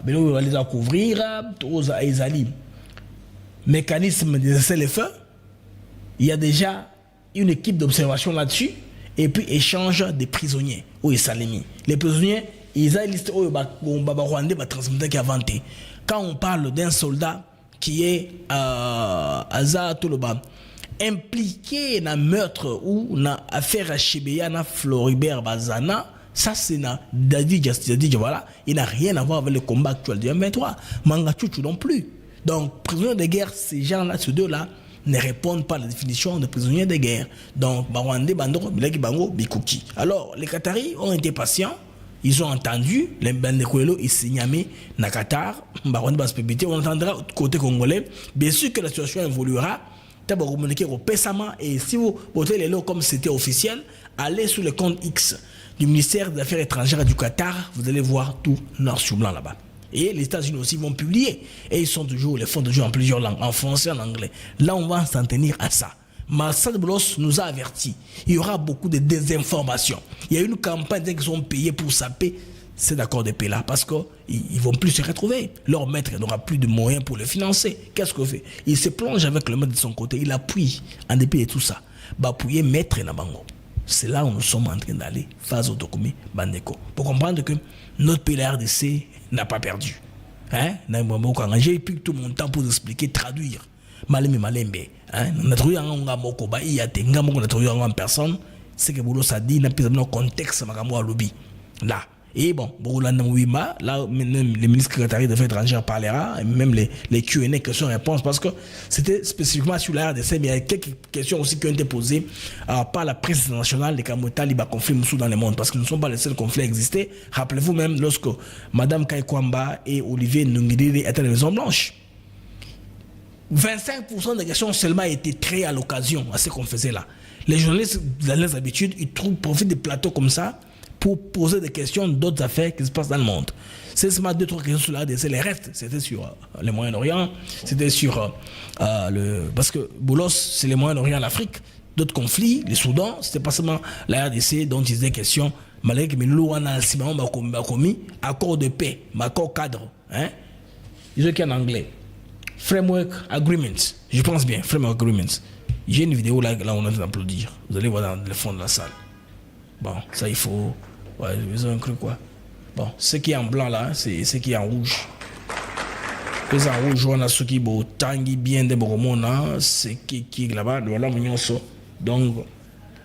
Bilomi va couvrir, aux Aizali, mécanisme de cessez-le-feu. Il y a déjà une équipe d'observation là-dessus, et puis échange des prisonniers, où ils s'alignent. Les prisonniers, ils ont listé où Rwandais va transmettre qui a vanté. Quand on parle d'un soldat qui est impliqué dans meurtre ou dans affaire à Chebeya, dans Floribert Bazana, ça c'est David Justice, voilà, il n'a rien à voir avec le combat actuel du M23. Mangachuchu non plus. Donc, prisonniers de guerre, ces gens-là, ces deux-là, ne répondent pas à la définition de prisonniers de guerre. Donc, Rwandais, Bandoro, Bilaki Bango, Bikuki. Alors, les Qataris ont été patients. Ils ont entendu, les Bandekouelo, ils signent na Qatar, on entendra côté congolais. Bien sûr que la situation évoluera. D'abord, communiquer au Pessama. Et si vous votez les lots comme c'était officiel, allez sur le compte X du ministère des Affaires étrangères du Qatar. Vous allez voir tout noir sur blanc là-bas. Et les États-Unis aussi vont publier. Et ils les font toujours en plusieurs langues, en français, en anglais. Là, on va s'en tenir à ça. Massad Boulos nous a avertis. Il y aura beaucoup de désinformation. Il y a une campagne qui sont payés pour saper ces accords de paix là parce qu'ils ne vont plus se retrouver. Leur maître n'aura plus de moyens pour le financer. Qu'est-ce qu'on fait? Il se plonge avec le maître de son côté. Il appuie en dépit de tout ça. Appuyer maître Nabango. C'est là où nous sommes en train d'aller. Phase Otokomi Bandeko. Pour comprendre que notre pays, la RDC, n'a pas perdu. Hein? J'ai pris tout mon temps pour expliquer, traduire. Malembe Malembe. On a trouvé un moko ba iyate ngamoko na trouvé en personne. C'est que Boulos a dit n'a pas dans contexte makambo à lobby. Là. Et bon, Boulanda Mouima, là, même les ministres secrétaires des Affaires étrangères parlera, et même les Q&A, questions-réponses, parce que c'était spécifiquement sur la RDC, mais il y a quelques questions aussi qui ont été posées par la presse nationale des Kamota Liba conflit Moussou dans le monde, parce que nous ne sommes pas les seuls conflits à exister. Rappelez-vous même lorsque Madame Kaikwamba et Olivier Nungiri étaient à la Maison Blanche. 25% des questions seulement étaient créées à l'occasion, à ce qu'on faisait là. Les journalistes, dans leurs habitudes, ils profitent des plateaux comme ça pour poser des questions d'autres affaires qui se passent dans le monde. C'est seulement 2-3 questions sur la RDC. Les restes, c'était sur le Moyen-Orient, c'était sur parce que Boulos, c'est le Moyen-Orient, l'Afrique. D'autres conflits, les Soudan, c'était pas seulement la RDC dont ils étaient questions. Malgré que Milouana, Simon Bakomi, accord de paix, accord cadre. Hein? Ils ont écrit en anglais. Framework Agreements. Je pense bien, Framework Agreements. J'ai une vidéo là on est en train d'applaudir. Vous allez voir dans le fond de la salle. Bon, ça il faut. Ouais, ils ont cru quoi. Bon, ce qui est en blanc là, c'est ce qui est en rouge. Les en rouge, on a ce qui est tangi bien de Boromona, c'est qui est là-bas, voilà mon so. Donc,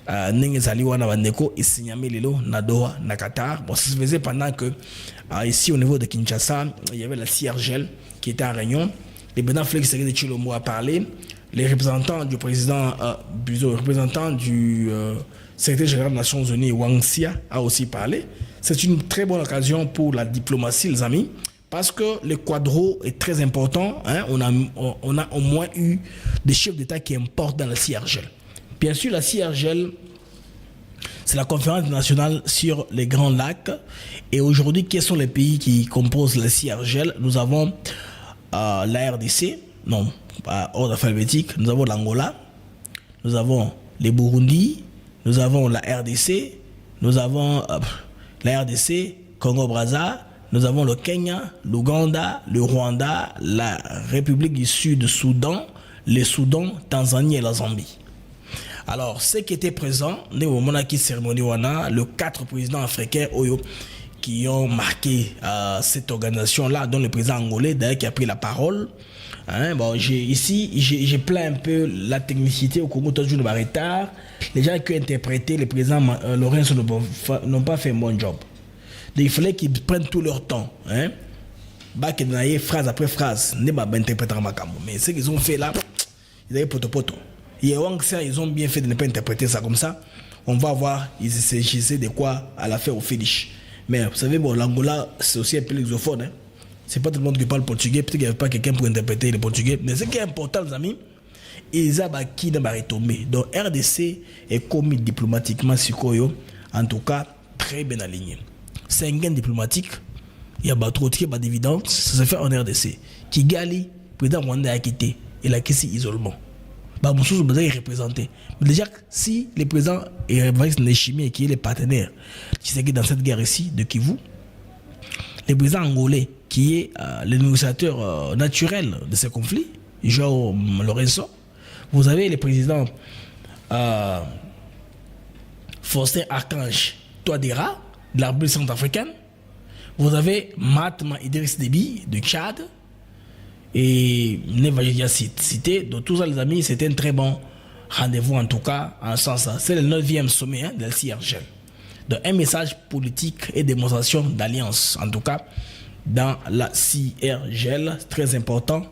Nengezali wana bandeko et signamé lelo na Doha, na Qatar. Bon, ça se faisait pendant que ici au niveau de Kinshasa, il y avait la CIRGEL qui était en réunion. Le président Félix Tshisekedi Tshilombo a parlé. Les représentants du président, représentants du secrétaire général des Nations Unies, Wang Xia, a aussi parlé. C'est une très bonne occasion pour la diplomatie, les amis, parce que le quadro est très important. Hein? On a au moins eu des chefs d'État qui importent dans la CIRGEL. Bien sûr, la CIRGEL, c'est la conférence nationale sur les Grands Lacs. Et aujourd'hui, quels sont les pays qui composent la CIRGEL? Nous avons la RDC, non, pas ordre alphabétique. Nous avons l'Angola, nous avons les Burundi, nous avons la RDC, nous avons la RDC, Congo-Brazza, nous avons le Kenya, l'Ouganda, le Rwanda, la République du Sud-Soudan, le Soudan, Tanzanie et la Zambie. Alors, ceux qui étaient présents, au moment de la cérémonie, le 4 présidents africains qui ont marqué cette organisation-là, dont le président angolais, d'ailleurs, qui a pris la parole. Hein, bon, j'ai plaint un peu la technicité au Congo, toujours de retard. Les gens qui ont interprété, le président Lorenzo n'ont pas fait un bon job. Donc, il fallait qu'ils prennent tout leur temps. Hein. Phrase après phrase, mais ce qu'ils ont fait là, ils avaient poto-poto. Ils ont bien fait de ne pas interpréter ça comme ça. On va voir, ils s'agissaient de quoi à la fin au finish. Mais vous savez, bon, l'Angola, c'est aussi un peu lusophone. Hein. C'est pas tout le monde qui parle portugais. Peut-être qu'il n'y avait pas quelqu'un pour interpréter le portugais. Mais ce qui est important, les amis, ils ont qui n'a pas retombé. Donc, RDC est commis diplomatiquement sur Koyo. En tout cas, très bien aligné. C'est un gain diplomatique. Il y a pas trop de dividendes. Ça se fait en RDC. Kigali, président Rwanda a quitté. Il a quitté isolement. Bah, mon chose est représenté. Mais déjà, si le président Evariste Ndayishimiye qui est le partenaire dans cette guerre ici de Kivu, le président angolais qui est le négociateur naturel de ce conflit, João Lourenço, vous avez le président Faustin Archange Touadéra de la République centrafricaine, vous avez Mahatma Idriss Déby de Tchad, et Nevajidia cité. Donc tout ça les amis, c'était un très bon rendez-vous en tout cas en sens. C'est le 9e sommet de la CIRGEL. Donc un message politique et démonstration d'alliance en tout cas dans la CIRGEL, très important.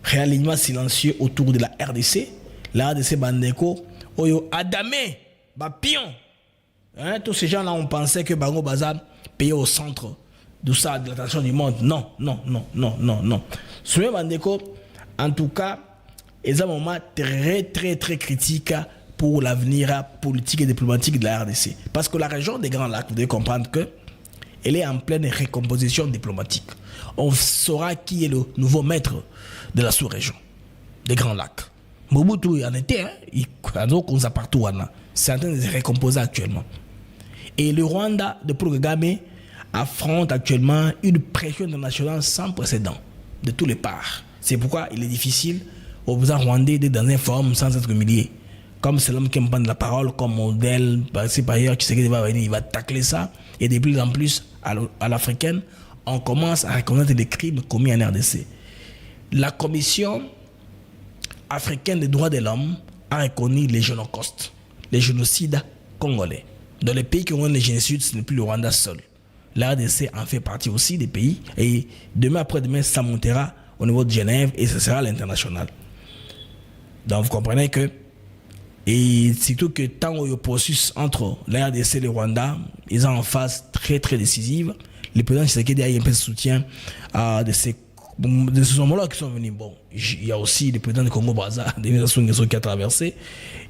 Réalignement silencieux autour de la RDC. La RDC Bandeko, Oyo Adamé, Bapion. Hein, tous ces gens-là ont pensé que Bango Baza payait au centre de ça, de l'attention du monde. Non. Soumet Bandeko, en tout cas, est un moment très critique pour l'avenir politique et diplomatique de la RDC. Parce que la région des Grands Lacs, vous devez comprendre que elle est en pleine recomposition diplomatique. On saura qui est le nouveau maître de la sous-région, des Grands Lacs. Mobutu en était, il a donc partout. C'est en train de se recomposer actuellement. Et le Rwanda de Paul Kagame affronte actuellement une pression internationale sans précédent de tous les parts. C'est pourquoi il est difficile au président rwandais d'être dans un forum sans être humilié. Comme c'est l'homme qui me prend de la parole comme modèle, c'est par ailleurs, tu sais qu'il va venir, il va tacler ça. Et de plus en plus, à l'africaine, on commence à reconnaître les crimes commis en RDC. La Commission africaine des droits de l'homme a reconnu les génocides, les génocides congolais. Dans les pays qui ont les génocides, ce n'est plus le Rwanda seul. La RDC en fait partie aussi des pays. Et demain après-demain, ça montera au niveau de Genève et ce sera à l'international. Donc vous comprenez que, et surtout que tant qu'il y a un processus entre la RDC et le Rwanda, ils sont en phase très très décisive. Le président Tshisekedi a eu un peu de soutien de ces homologues qui sont venus. Bon, il y a aussi le président du Congo-Brazza, qui a traversé.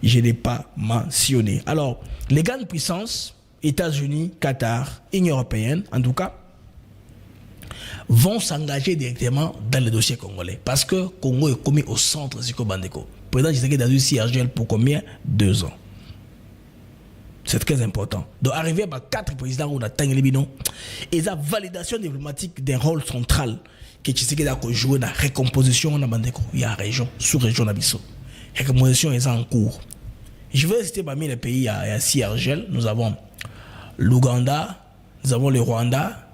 Je ne l'ai pas mentionné. Alors, les grandes puissances, États-Unis, Qatar, Union européenne, en tout cas, vont s'engager directement dans le dossier congolais. Parce que Congo est commis au centre Siko Bandeko. Le président Tshisekedi a eu CRGL pour combien? 2 ans. C'est très important. Donc, arriver à 4 présidents où on a Tanguy Bino, et la validation diplomatique d'un rôle central que Tshisekedi a joué dans la recomposition de Bandeko. Il y a région, sous-région d'Abisso. La recomposition est en cours. Je vais citer parmi les pays à CRGL. Nous avons l'Ouganda, nous avons le Rwanda,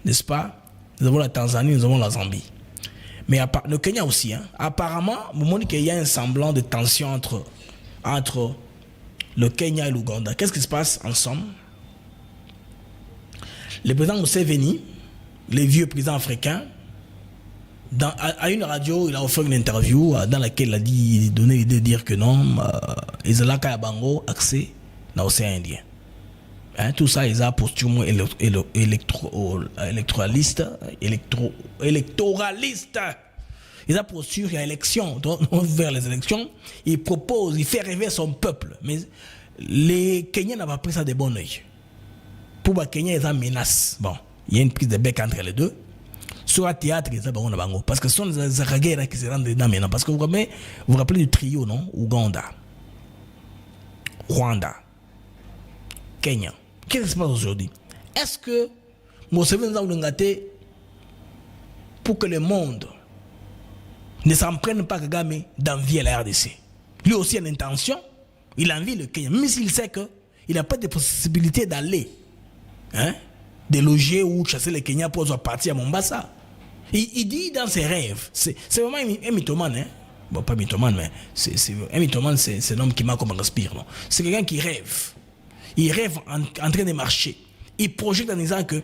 n'est-ce pas? Nous avons la Tanzanie, nous avons la Zambie. Mais le Kenya aussi. Apparemment, au moment qu'il y a un semblant de tension entre le Kenya et l'Ouganda. Qu'est-ce qui se passe ensemble? Le président Museveni, les vieux présidents africains, à une radio, il a offert une interview dans laquelle il a donné l'idée de dire que non, Ezalaka Bango accès dans l'océan Indien. Tout ça, ils ont posture électoraliste. Ils ont posture, il y a élection. Vers les élections, il propose, il fait rêver son peuple. Mais les Kenyans n'ont pas pris ça de bon oeil. Pour les Kenyans, ils ont menace. Bon, il y a une prise de bec entre les deux. Sur le théâtre, ils ont bango. Parce que ce sont les Aragais qui se rendent dedans maintenant. Parce que vous vous rappelez du trio, non? Ouganda, Rwanda, Kenya. Qu'est-ce qui se passe aujourd'hui? Est-ce que Museveni a engagé pour que le monde ne s'en prenne pas Kagame d'envier la RDC? Lui aussi a une intention, il envie le Kenya, même s'il sait qu'il n'a pas de possibilité d'aller, de loger ou chasser les Kenyans pour partir à Mombasa. Il dit dans ses rêves, c'est vraiment un mythomane, bon, pas mythomane, mais un mythomane, c'est un homme qui m'a comme un respire. C'est quelqu'un qui rêve. Il rêve en train de marcher. Il projette en disant que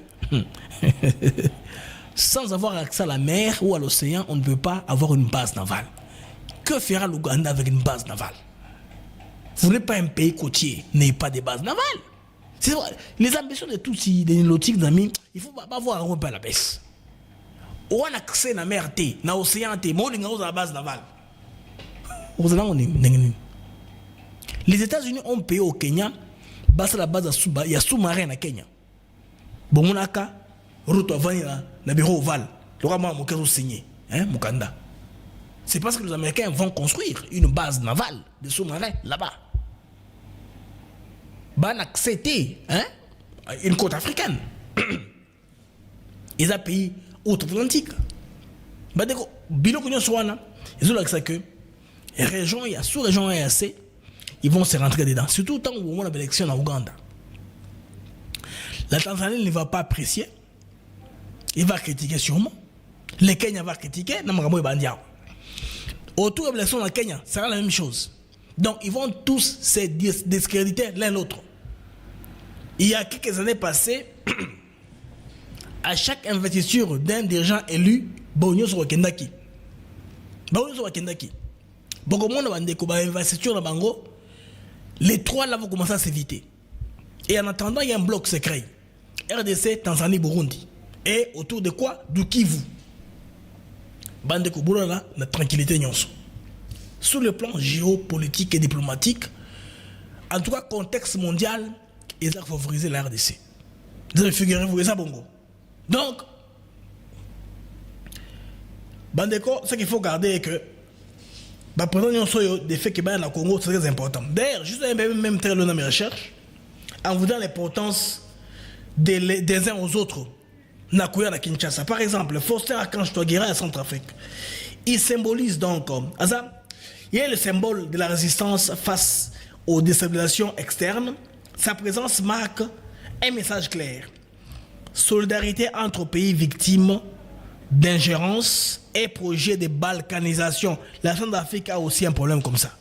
sans avoir accès à la mer ou à l'océan, on ne peut pas avoir une base navale. Que fera l'Ouganda avec une base navale? Vous n'êtes pas un pays côtier, n'ayez pas de base navale. Les ambitions de tous les nilotiques d'amis, il ne faut pas voir un peu à la baisse. On a accès à la mer, à l'océan, à la base navale. Les États-Unis ont payé au Kenya. Basa la base il y a sous-marin à Kenya. Bon, on a qu'à retourner dans le bureau ovale. Le roi m'a signé, Mukanda. C'est parce que les Américains vont construire une base navale de sous-marins là-bas. Ban accepter une côte africaine. Ils ont pays outre-Atlantique. Bilo Kunyo Swana, ils ont accès que région, il y a sous-région EAC. Ils vont se rentrer dedans. Surtout tant où on a l'élection en Ouganda. La Tanzanie ne va pas apprécier. Il va critiquer sûrement. Le Kenya va critiquer. Autour de l'élection en Kenya, ça sera la même chose. Donc ils vont tous se discréditer l'un l'autre. Il y a quelques années passées, à chaque investiture d'un dirigeant élu, Bonyo sur Kendaki. Beaucoup de monde va dire que l'investiture dans Bango, les trois là vont commencer à s'éviter. Et en attendant, il y a un bloc secret. RDC, Tanzanie, Burundi. Et autour de quoi? Du Kivu. Bande Kubura là, la tranquillité nyonso. Sur le plan géopolitique et diplomatique, en tout cas, contexte mondial, ils ont favorisé la RDC. Figurez-vous, ça bongo. Donc, Bandeko, ce qu'il faut garder est que des faits qui dans le Congo, c'est très important. D'ailleurs, juste même très long dans mes recherches, en vous donnant l'importance des uns aux autres, Nakuya na Kinshasa. Par exemple, Faustin Archange Touadéra à Centrafrique. Il symbolise donc, il est le symbole de la résistance face aux déstabilisations externes. Sa présence marque un message clair. Solidarité entre pays victimes d'ingérence et projet de balkanisation. La Centrafrique a aussi un problème comme ça.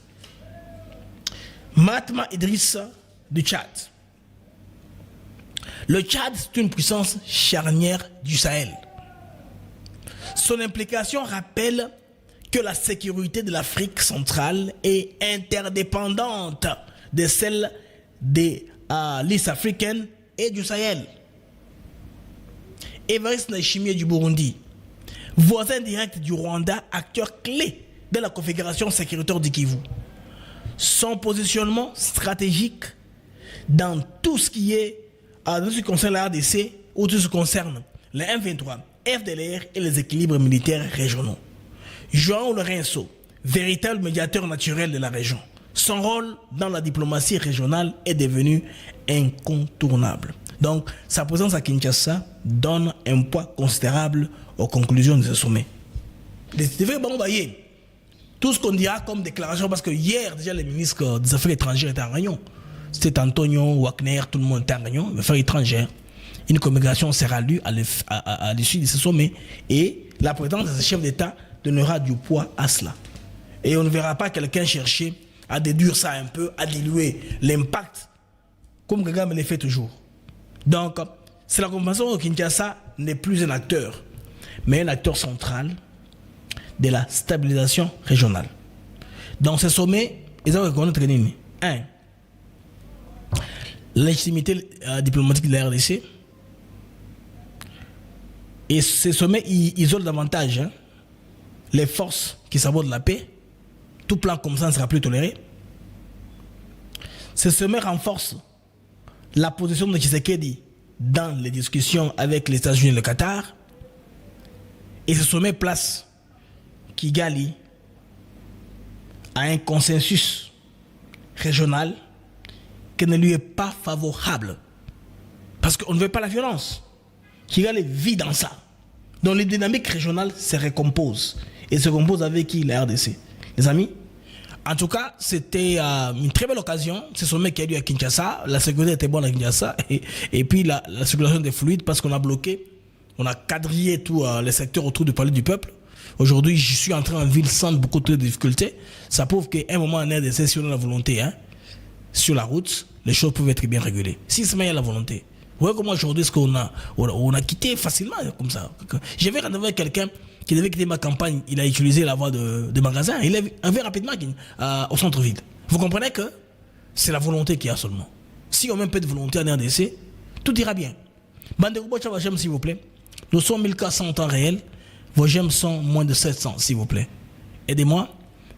Mahatma Idriss du Tchad. Le Tchad, c'est une puissance charnière du Sahel. Son implication rappelle que la sécurité de l'Afrique centrale est interdépendante de celle de l'Est africaine et du Sahel. Évariste Ndayishimiye du Burundi, voisin direct du Rwanda, acteur clé de la configuration sécuritaire du Kivu. Son positionnement stratégique dans tout ce qui est dans ce qui concerne la RDC ou tout ce qui concerne les M23, FDLR et les équilibres militaires régionaux. João Lourenço, véritable médiateur naturel de la région. Son rôle dans la diplomatie régionale est devenu incontournable. Donc, sa présence à Kinshasa donne un poids considérable aux conclusions de ce sommet. Tout ce qu'on dira comme déclaration, parce que hier, déjà, les ministres des Affaires étrangères étaient en réunion. C'était Antonio, Wagner, tout le monde était en réunion, les Affaires étrangères. Une communication sera lue à l'issue de ce sommet. Et la présence de ce chef d'État donnera du poids à cela. Et on ne verra pas quelqu'un chercher à déduire ça un peu, à diluer l'impact, comme Kagame le fait toujours. Donc, c'est la compréhension que Kinshasa n'est plus un acteur, mais un acteur central de la stabilisation régionale. Dans ce sommet, ils ont reconnu 1. La légitimité diplomatique de la RDC. Et ce sommet isole davantage les forces qui sabotent la paix. Tout plan comme ça ne sera plus toléré. Ce sommet renforce la position de Tshisekedi dans les discussions avec les États-Unis et le Qatar. Et ce sommet place Kigali à un consensus régional qui ne lui est pas favorable. Parce qu'on ne veut pas la violence. Kigali vit dans ça. Donc les dynamiques régionales se recomposent. Et se composent avec qui? La RDC. Les amis, en tout cas, c'était une très belle occasion. Ce sommet qui a lieu à Kinshasa. La sécurité était bonne à Kinshasa. Et puis la circulation des fluides, parce qu'on a bloqué, on a quadrillé tous les secteurs autour du palais du peuple. Aujourd'hui, je suis entré en ville sans beaucoup de difficultés. Ça prouve qu'à un moment en RDC, si on a la volonté, sur la route, les choses peuvent être bien régulées. Si seulement il y a la volonté. Vous voyez comment aujourd'hui, on a quitté facilement comme ça. J'avais rendez-vous avec quelqu'un qui devait quitter ma campagne. Il a utilisé la voie de magasin. Il avait rapidement au centre-ville. Vous comprenez que c'est la volonté qu'il y a seulement. Si on met un peu de volonté en RDC, tout ira bien. Bandeko j'aime s'il vous plaît. Nous sommes 1400 en temps réel. Vos j'aime sont moins de 700, s'il vous plaît. Aidez-moi.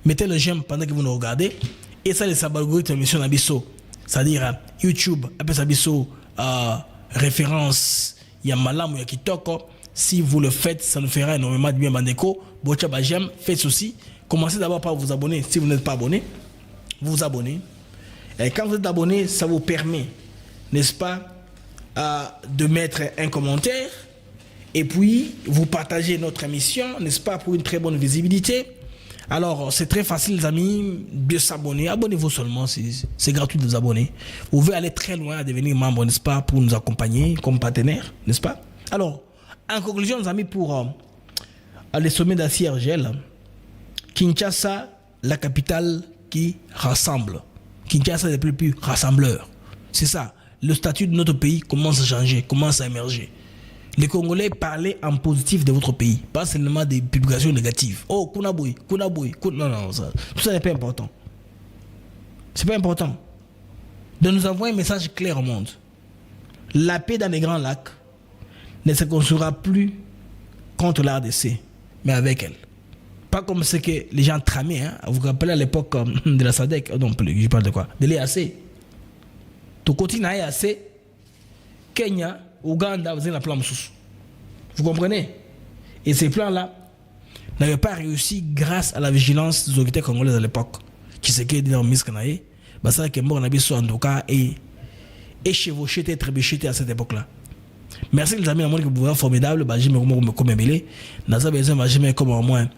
Mettez le j'aime pendant que vous nous regardez. Et ça, les algorithmes émission Nabiso. C'est-à-dire YouTube, après Sabiso, référence, il y a Malam ou il y a Kitoko. Si vous le faites, ça nous fera énormément de bien. Bandeko, Bochaba j'aime, faites ceci. Commencez d'abord par vous abonner. Si vous n'êtes pas abonné, vous vous abonnez. Et quand vous êtes abonné, ça vous permet, n'est-ce pas, de mettre un commentaire. Et puis, vous partagez notre émission, n'est-ce pas, pour une très bonne visibilité. Alors, c'est très facile, les amis, de s'abonner. Abonnez-vous seulement, c'est gratuit de vous abonner. Vous pouvez aller très loin à devenir membre, n'est-ce pas, pour nous accompagner comme partenaire, n'est-ce pas. Alors, en conclusion, les amis, pour les sommets d'Acier-Argel, Kinshasa, la capitale qui rassemble. Kinshasa n'est plus rassembleur. C'est ça. Le statut de notre pays commence à changer, commence à émerger. Les Congolais parlaient en positif de votre pays, pas seulement des publications négatives. Oh, Kunaboui. Non, ça, tout ça n'est pas important. C'est pas important. De nous envoyer un message clair au monde. La paix dans les Grands Lacs ne se construira plus contre la RDC, mais avec elle. Pas comme ce que les gens tramaient. Vous vous rappelez à l'époque de la SADC, non plus, je parle de quoi? De l'EAC. Tout continue à EAC, Kenya, Ouganda, vous avez la plan Moussous. Vous comprenez? Et ces plans-là n'avaient pas réussi grâce à la vigilance des autorités congolaises à l'époque. Qui s'est dit dans le Miskanaï, ça que mort n'habite en tout cas et chevauché, trébuché à cette époque-là. Merci les amis, à moi que vous pouvez formidable, j'ai me comme mêlé. N'a besoin jamais comme au moins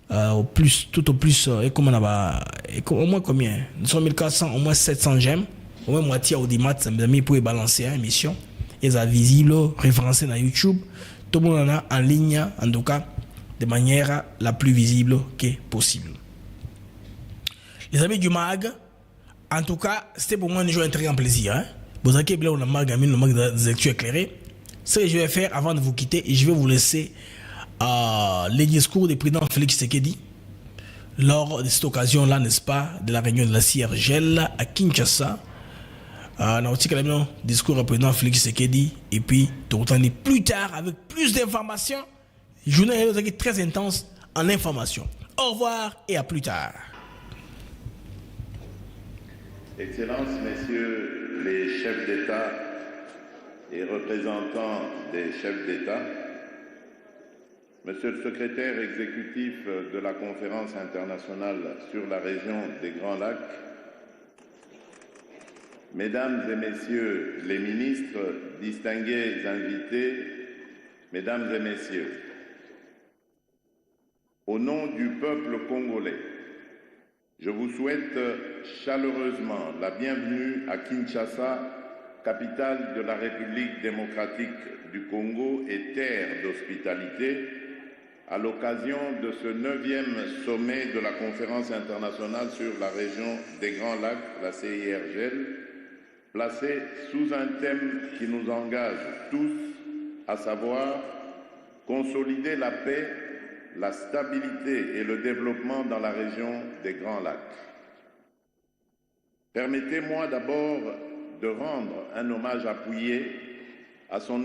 au plus, tout au plus, et comme on a au moins combien? Nous sommes 1400, au moins 700 j'aime, au moins moitié audimat, ça mes amis pour balancer une émission. Et ça visible, référencé dans YouTube. Tout le monde en a en ligne, en tout cas, de manière la plus visible que possible. Les amis du MAG, en tout cas, c'était pour moi un très grand plaisir. Hein? Vous avez bien le MAG, le MAG des lectures éclairées. Ce que je vais faire avant de vous quitter, et je vais vous laisser les discours du président Félix Tshisekedi lors de cette occasion-là, n'est-ce pas, de la réunion de la CIRGL à Kinshasa. On a aussi le discours du président Félix Tshisekedi, et puis tout le temps plus tard avec plus d'informations. Journée est très intense en information. Au revoir et à plus tard. Excellences, Messieurs les chefs d'État et représentants des chefs d'État, Monsieur le secrétaire exécutif de la Conférence internationale sur la région des Grands Lacs, Mesdames et Messieurs les ministres, distingués invités, Mesdames et Messieurs, au nom du peuple congolais, je vous souhaite chaleureusement la bienvenue à Kinshasa, capitale de la République démocratique du Congo et terre d'hospitalité, à l'occasion de ce 9e sommet de la Conférence internationale sur la région des Grands Lacs, la CIRGL, placé sous un thème qui nous engage tous, à savoir consolider la paix, la stabilité et le développement dans la région des Grands Lacs. Permettez-moi d'abord de rendre un hommage appuyé à son